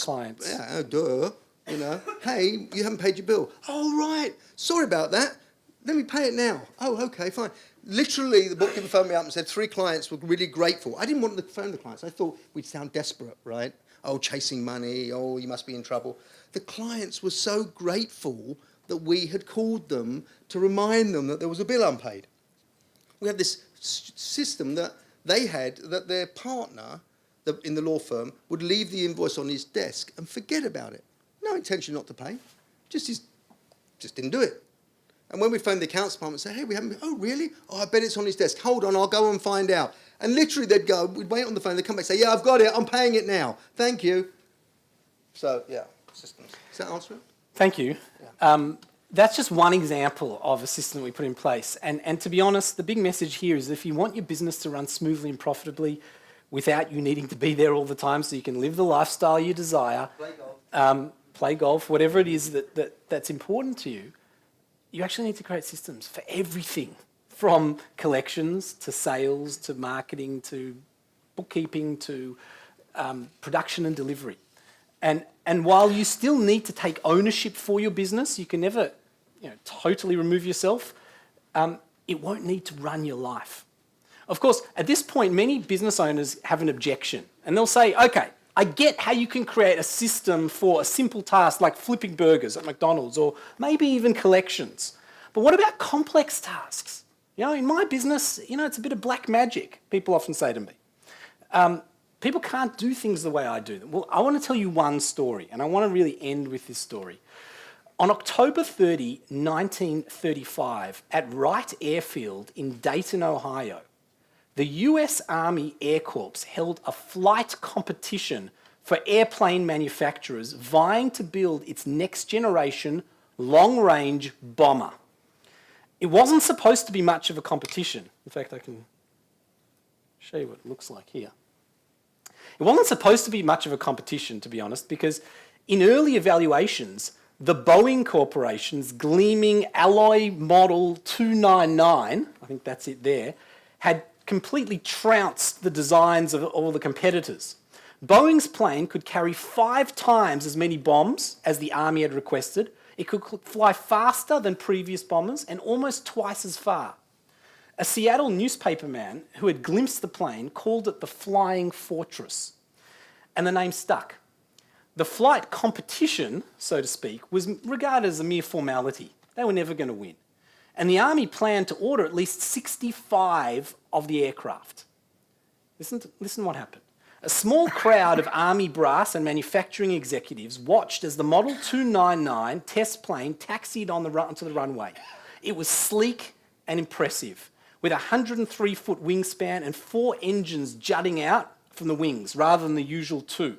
clients. Yeah, oh, duh. You know, hey, you haven't paid your bill. Oh, right. Sorry about that. Let me pay it now. Oh, okay, fine. Literally, the bookkeeper phoned me up and said 3 clients were really grateful. I didn't want to phone the clients. I thought we'd sound desperate, right? Oh, chasing money. Oh, you must be in trouble. The clients were so grateful that we had called them to remind them that there was a bill unpaid. We had this system that they had, that their partner in the law firm would leave the invoice on his desk and forget about it. No intention not to pay. Just didn't do it. And when we phoned the accounts department and say, hey, we haven't, oh, really? Oh, I bet it's on his desk. Hold on, I'll go and find out. And literally they'd go, we'd wait on the phone, they'd come back and say, yeah, I've got it, I'm paying it now. Thank you. So, yeah, system. Does that answer it? Thank you. Yeah. That's just one example of a system that we put in place. And to be honest, the big message here is if you want your business to run smoothly and profitably without you needing to be there all the time so you can live the lifestyle you desire, play golf, whatever it is that's important to you, you actually need to create systems for everything, from collections to sales to marketing to bookkeeping to production and delivery. And while you still need to take ownership for your business, you can never totally remove yourself, it won't need to run your life. Of course, at this point, many business owners have an objection. And they'll say, okay, I get how you can create a system for a simple task like flipping burgers at McDonald's or maybe even collections. But what about complex tasks? In my business, it's a bit of black magic, people often say to me. People can't do things the way I do them. Well, I want to tell you one story, and I want to really end with this story. On October 30, 1935, at Wright Airfield in Dayton, Ohio, the US Army Air Corps held a flight competition for airplane manufacturers vying to build its next generation long-range bomber. It wasn't supposed to be much of a competition. In fact, I can show you what it looks like here. It wasn't supposed to be much of a competition, to be honest, because in early evaluations, the Boeing Corporation's gleaming alloy model 299, I think that's it there, had completely trounced the designs of all the competitors. Boeing's plane could carry 5 times as many bombs as the Army had requested. It could fly faster than previous bombers and almost twice as far. A Seattle newspaperman who had glimpsed the plane called it the Flying Fortress, and the name stuck. The flight competition, so to speak, was regarded as a mere formality. They were never going to win. And the Army planned to order at least 65 of the aircraft. Listen what happened. A small crowd of Army brass and manufacturing executives watched as the Model 299 test plane taxied onto the runway. It was sleek and impressive, with a 103-foot wingspan and 4 engines jutting out from the wings rather than the usual 2.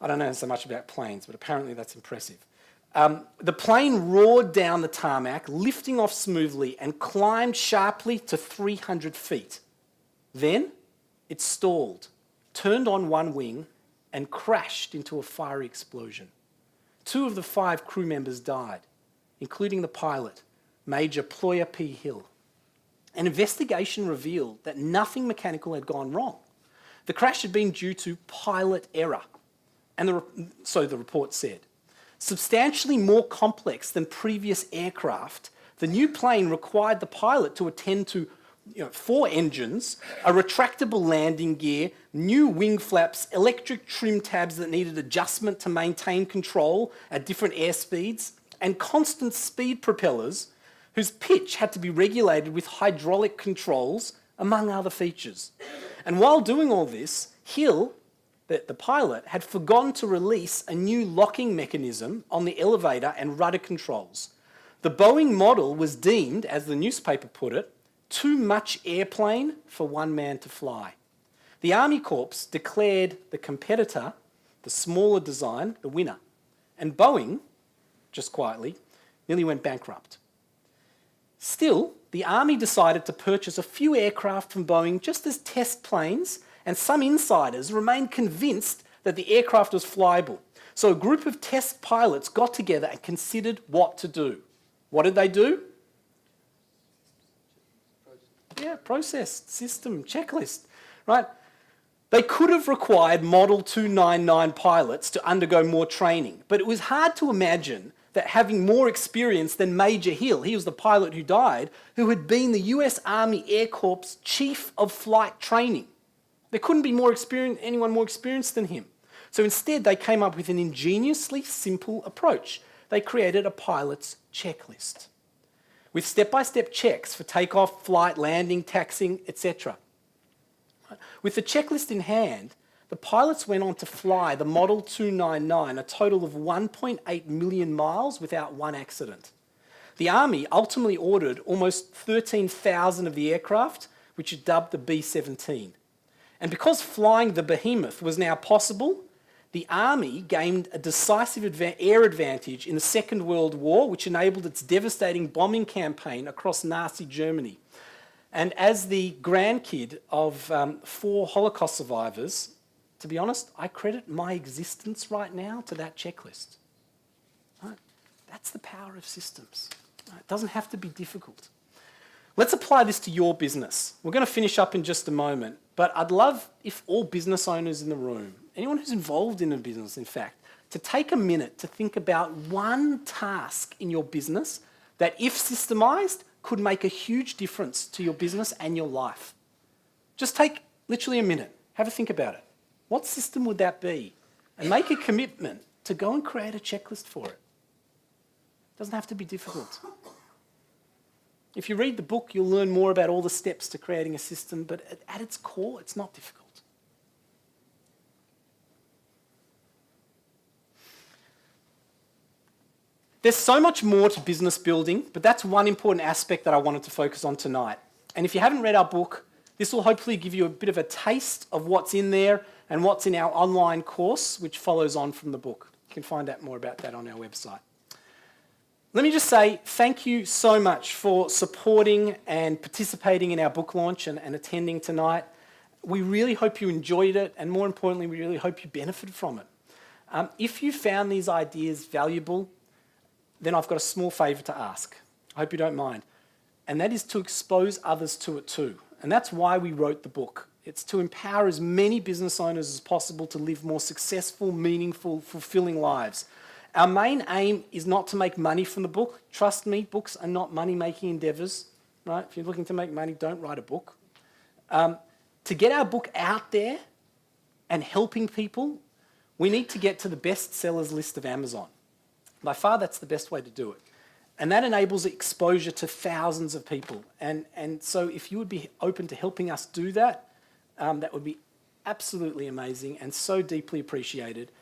I don't know so much about planes, but apparently that's impressive. The plane roared down the tarmac, lifting off smoothly, and climbed sharply to 300 feet. Then it stalled, turned on one wing, and crashed into a fiery explosion. 2 of the 5 crew members died, including the pilot, Major Ployer P. Hill. An investigation revealed that nothing mechanical had gone wrong. The crash had been due to pilot error, and so the report said. Substantially more complex than previous aircraft, the new plane required the pilot to attend to 4 engines, a retractable landing gear, new wing flaps, electric trim tabs that needed adjustment to maintain control at different airspeeds, and constant speed propellers whose pitch had to be regulated with hydraulic controls, among other features. And while doing all this, Hill, the pilot, had forgotten to release a new locking mechanism on the elevator and rudder controls. The Boeing model was deemed, as the newspaper put it, too much airplane for one man to fly. The Army Corps declared the competitor, the smaller design, the winner. And Boeing, just quietly, nearly went bankrupt. Still, the Army decided to purchase a few aircraft from Boeing just as test planes, and some insiders remained convinced that the aircraft was flyable. So a group of test pilots got together and considered what to do. What did they do? Process, system, checklist, right? They could have required Model 299 pilots to undergo more training, but it was hard to imagine that having more experience than Major Hill, he was the pilot who died, who had been the US Army Air Corps Chief of Flight Training. There couldn't be anyone more experienced than him. So instead, they came up with an ingeniously simple approach. They created a pilot's checklist with step-by-step checks for takeoff, flight, landing, taxiing, etc. With the checklist in hand, the pilots went on to fly the Model 299 a total of 1.8 million miles without one accident. The Army ultimately ordered almost 13,000 of the aircraft, which it dubbed the B-17. And because flying the behemoth was now possible, the Army gained a decisive air advantage in the Second World War, which enabled its devastating bombing campaign across Nazi Germany. And as the grandkid of 4 Holocaust survivors, to be honest, I credit my existence right now to that checklist. Right? That's the power of systems. Right? It doesn't have to be difficult. Let's apply this to your business. We're going to finish up in just a moment, but I'd love if all business owners in the room, anyone who's involved in a business, in fact, to take a minute to think about one task in your business that, if systemized, could make a huge difference to your business and your life. Just take literally a minute. Have a think about it. What system would that be? And make a commitment to go and create a checklist for it. It doesn't have to be difficult. If you read the book, you'll learn more about all the steps to creating a system, but at its core, it's not difficult. There's so much more to business building, but that's one important aspect that I wanted to focus on tonight. And if you haven't read our book, this will hopefully give you a bit of a taste of what's in there and what's in our online course, which follows on from the book. You can find out more about that on our website. Let me just say thank you so much for supporting and participating in our book launch and attending tonight. We really hope you enjoyed it, and more importantly, we really hope you benefited from it. If you found these ideas valuable, then I've got a small favour to ask. I hope you don't mind. And that is to expose others to it too. And that's why we wrote the book. It's to empower as many business owners as possible to live more successful, meaningful, fulfilling lives. Our main aim is not to make money from the book. Trust me, books are not money-making endeavours. Right? If you're looking to make money, don't write a book. To get our book out there and helping people, we need to get to the best sellers list of Amazon. By far, that's the best way to do it. And that enables exposure to thousands of people. And so if you would be open to helping us do that, that would be absolutely amazing and so deeply appreciated.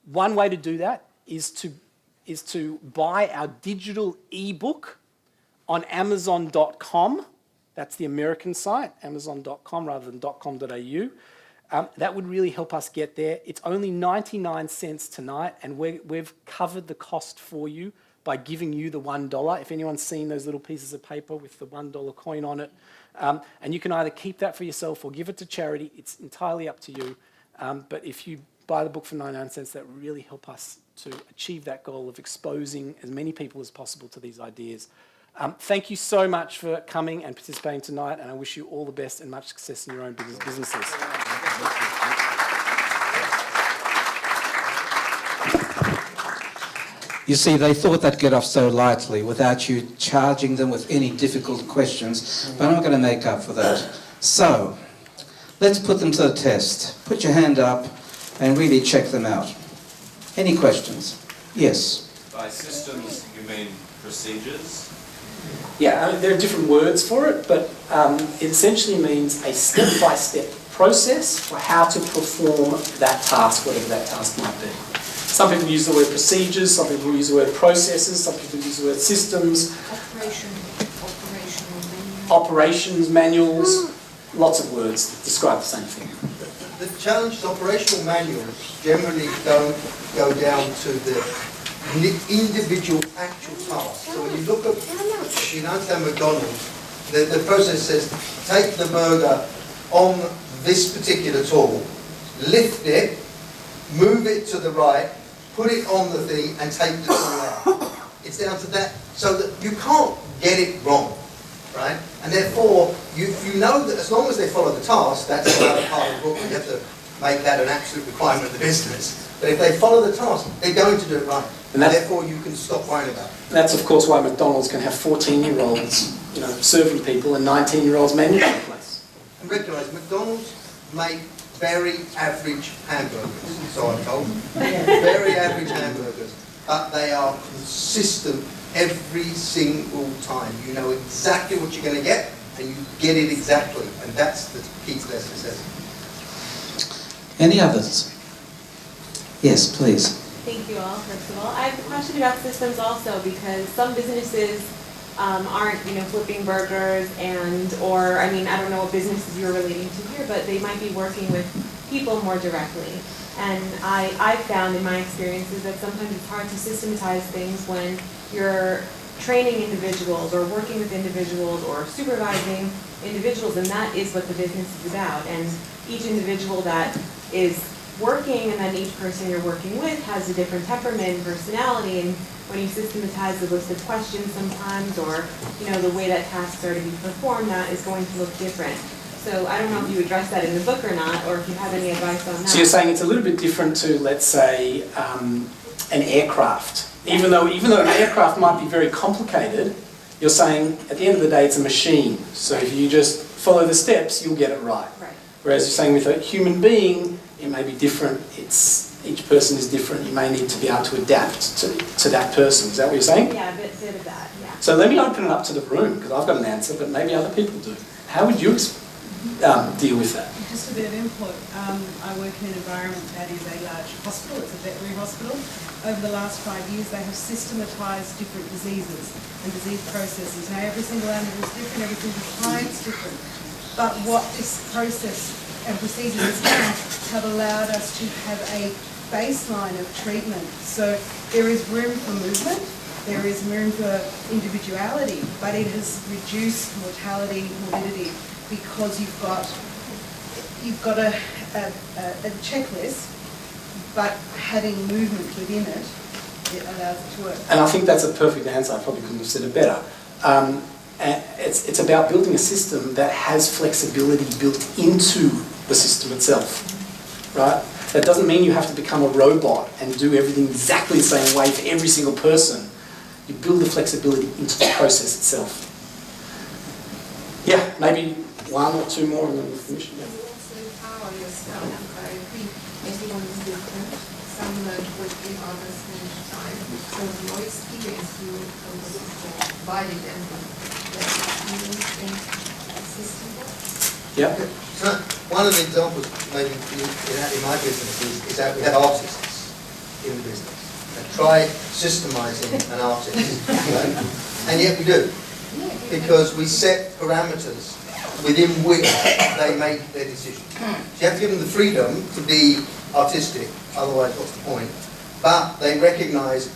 One way to do that is to buy our digital ebook on Amazon.com. That's the American site, Amazon.com rather than .com.au. That would really help us get there. It's only 99 cents tonight, and we've covered the cost for you by giving you the $1. If anyone's seen those little pieces of paper with the $1 coin on it, and you can either keep that for yourself or give it to charity. It's entirely up to you. But if you buy the book for 99 cents, that would really help us to achieve that goal of exposing as many people as possible to these ideas. Thank you so much for coming and participating tonight, and I wish you all the best and much success in your own businesses. You see, they thought they'd get off so lightly without you charging them with any difficult questions, but I'm not going to make up for that. So, let's put them to the test. Put your hand up and really check them out. Any questions? Yes? By systems, you mean procedures? Yeah, there are different words for it, but it essentially means a step-by-step process for how to perform that task, whatever that task might be. Some people use the word procedures, some people use the word processes, some people use the word systems. Operations manuals, lots of words that describe the same thing. The challenge is operational manuals generally don't go down to the individual actual task. So when you look at, McDonald's, the process says, take the burger on this particular tool, lift it, move it to the right, put it on the thing, and take the tool out. It's down to that, so that you can't get it wrong, right? And therefore, you know that as long as they follow the task, that's another part of the book. You have to make that an absolute requirement of the business. But if they follow the task, they're going to do it right. And therefore, you can stop worrying about it. That's, of course, why McDonald's can have 14-year-olds, serving people and 19-year-olds managing the place. And recognise, McDonald's make very average hamburgers, so I'm told. Very average hamburgers. But they are consistent every single time. You know exactly what you're going to get, and you get it exactly. And that's the key to their success. Any others? Yes, please. Thank you all, first of all. I have a question about systems also, because some businesses aren't, flipping burgers I don't know what businesses you're relating to here, but they might be working with people more directly. And I've found in my experiences that sometimes it's hard to systematize things when you're training individuals or working with individuals or supervising individuals, and that is what the business is about. And each individual that is working and then each person you're working with has a different temperament and personality, and when you systematize the list of questions sometimes, or the way that tasks are to be performed, that is going to look different. So I don't know if you address that in the book or not, or if you have any advice on that. So you're saying it's a little bit different to, let's say, an aircraft. Even though an aircraft might be very complicated, you're saying at the end of the day it's a machine. So if you just follow the steps, you'll get it right. Right. Whereas you're saying with a human being, it may be different. Each person is different. You may need to be able to adapt to that person. Is that what you're saying? Yeah, a bit of that, yeah. So let me open it up to the room, because I've got an answer, but maybe other people do. How would you deal with that? Just a bit of input. I work in an environment that is a large hospital. It's a veterinary hospital. Over the last 5 years, they have systematized different diseases and disease processes. Now, every single animal is different, every single client's different. But what this process and procedures has done have allowed us to have a baseline of treatment. So there is room for movement, there is room for individuality, but it has reduced mortality, morbidity, because you've got a checklist, but having movement within it, it allows it to work. And I think that's a perfect answer. I probably couldn't have said it better. And it's about building a system that has flexibility built into the system itself, right? That doesn't mean you have to become a robot and do everything exactly the same way for every single person. You build the flexibility into the process itself. Yeah, maybe one or two more and then we'll finish. Yeah. Empower yourself. I agree. Everyone is different. Some learn quickly, others need time. So your experience, you valid and Yeah. So one of the examples, maybe in my business, is that we have artists in the business. And try systemising an artist, right? And yet we do. because we set parameters within which they make their decision. So you have to give them the freedom to be artistic, otherwise what's the point? But they recognise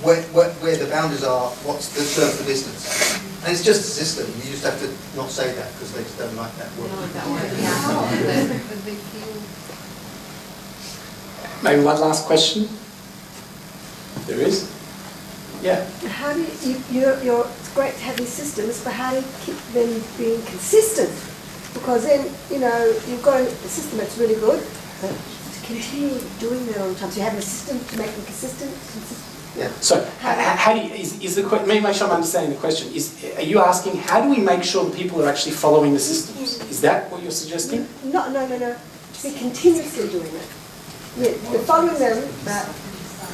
where the boundaries are, what's the serves the business. And it's just a system, you just have to not say that because they just don't like that word. Maybe one last question? There is? Yeah. How do it's great to have these systems, but how do you keep them being consistent? Because then, you've got a system that's really good, but to continue doing that all the time, so you have a system to make them consistent. Yeah. So, how do you, is the question, let me make sure I'm understanding the question. Are you asking, how do we make sure that people are actually following the systems? Is that what you're suggesting? No. To be continuously doing it. Yeah, you're following them, but...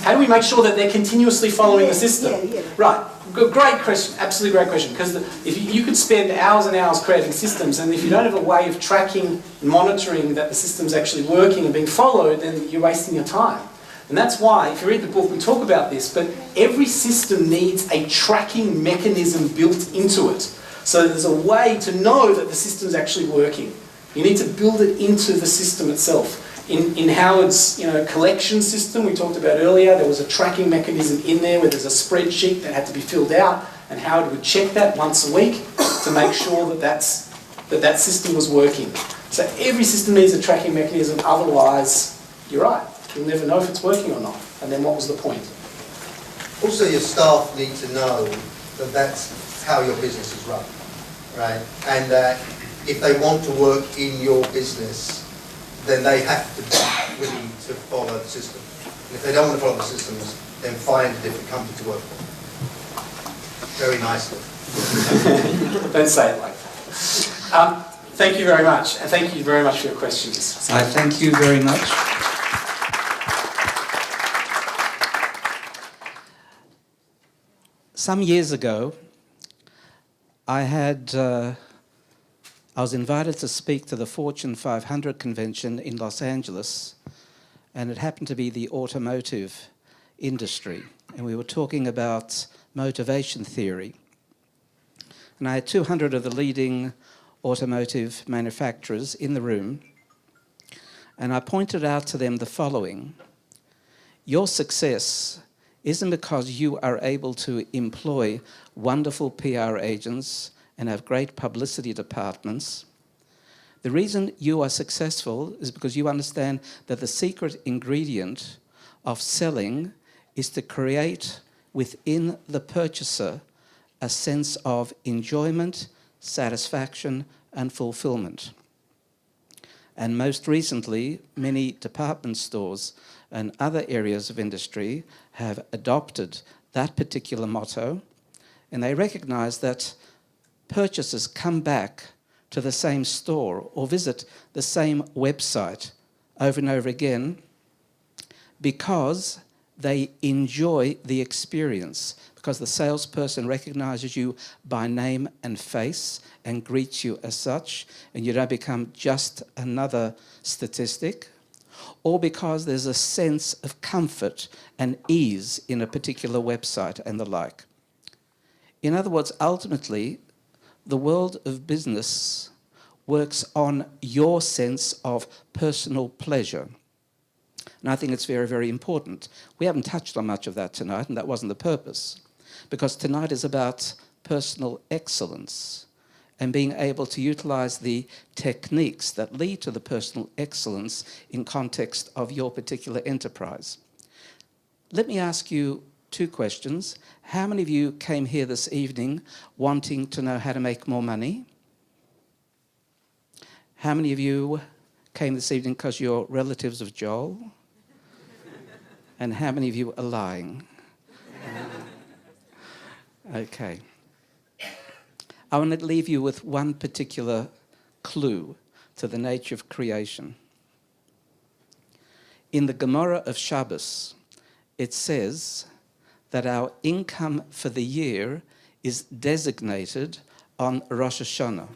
How do we make sure that they're continuously following the system? Yeah. Right. Great question. Absolutely great question. Because if you could spend hours and hours creating systems, and if you don't have a way of tracking and monitoring that the system's actually working and being followed, then you're wasting your time. And that's why, if you read the book, we talk about this, but every system needs a tracking mechanism built into it. So there's a way to know that the system's actually working. You need to build it into the system itself. In Howard's collection system we talked about earlier, there was a tracking mechanism in there where there's a spreadsheet that had to be filled out, and Howard would check that once a week to make sure that system was working. So every system needs a tracking mechanism, otherwise, you're right, you'll never know if it's working or not. And then what was the point? Also, your staff need to know that that's how your business is run, right? And if they want to work in your business, then they have to be willing to follow the system. And if they don't want to follow the systems, then find a different company to work for. Very nicely. Don't say it like that. Thank you very much, and thank you very much for your questions. I thank you very much. Some years ago, I was invited to speak to the Fortune 500 convention in Los Angeles, and it happened to be the automotive industry. And we were talking about motivation theory. And I had 200 of the leading automotive manufacturers in the room, and I pointed out to them the following. Your success isn't because you are able to employ wonderful PR agents and have great publicity departments. The reason you are successful is because you understand that the secret ingredient of selling is to create within the purchaser a sense of enjoyment, satisfaction, and fulfillment. And most recently, many department stores and other areas of industry have adopted that particular motto, and they recognize that purchasers come back to the same store or visit the same website over and over again because they enjoy the experience, because the salesperson recognizes you by name and face and greets you as such, and you don't become just another statistic, or because there's a sense of comfort and ease in a particular website and the like. In other words, ultimately, the world of business works on your sense of personal pleasure. And I think it's very, very important. We haven't touched on much of that tonight, and that wasn't the purpose, because tonight is about personal excellence and being able to utilize the techniques that lead to the personal excellence in context of your particular enterprise. Let me ask you two questions. How many of you came here this evening wanting to know how to make more money? How many of you came this evening because you're relatives of Joel? And how many of you are lying? Okay. I want to leave you with one particular clue to the nature of creation. In the Gemara of Shabbos, it says that our income for the year is designated on Rosh Hashanah.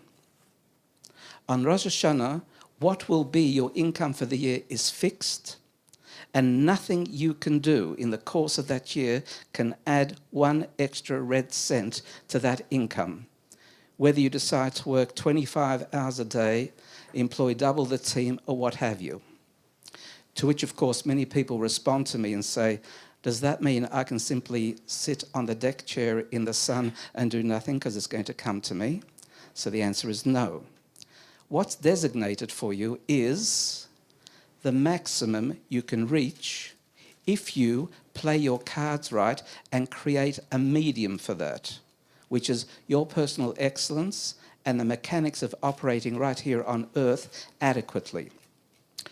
On Rosh Hashanah, what will be your income for the year is fixed, And nothing you can do in the course of that year can add 1 extra red cent to that income. Whether you decide to work 25 hours a day, employ double the team, or what have you. To which, of course, many people respond to me and say, does that mean I can simply sit on the deck chair in the sun and do nothing because it's going to come to me? So the answer is no. What's designated for you is the maximum you can reach if you play your cards right and create a medium for that, which is your personal excellence and the mechanics of operating right here on earth adequately.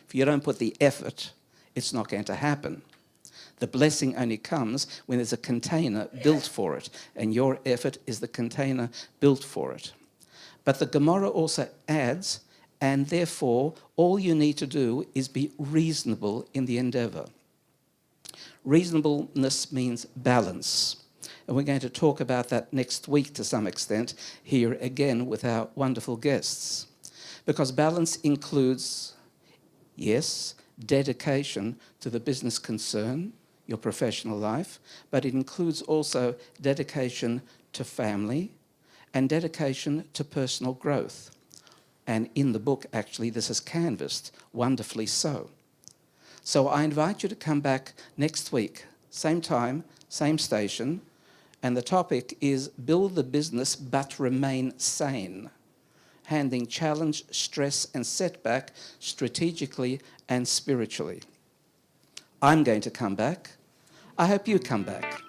If you don't put the effort, it's not going to happen. The blessing only comes when there's a container built for it, and your effort is the container built for it. But the Gemara also adds, and therefore all you need to do is be reasonable in the endeavour. Reasonableness means balance. And we're going to talk about that next week to some extent, here again with our wonderful guests. Because balance includes, yes, dedication to the business concern, your professional life, but it includes also dedication to family and dedication to personal growth. And in the book, actually, this is canvassed, wonderfully so. So I invite you to come back next week, same time, same station, and the topic is build the business but remain sane, handling challenge, stress and setback strategically and spiritually. I'm going to come back. I hope you come back.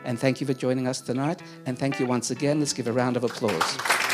And thank you for joining us tonight, and thank you once again. Let's give a round of applause.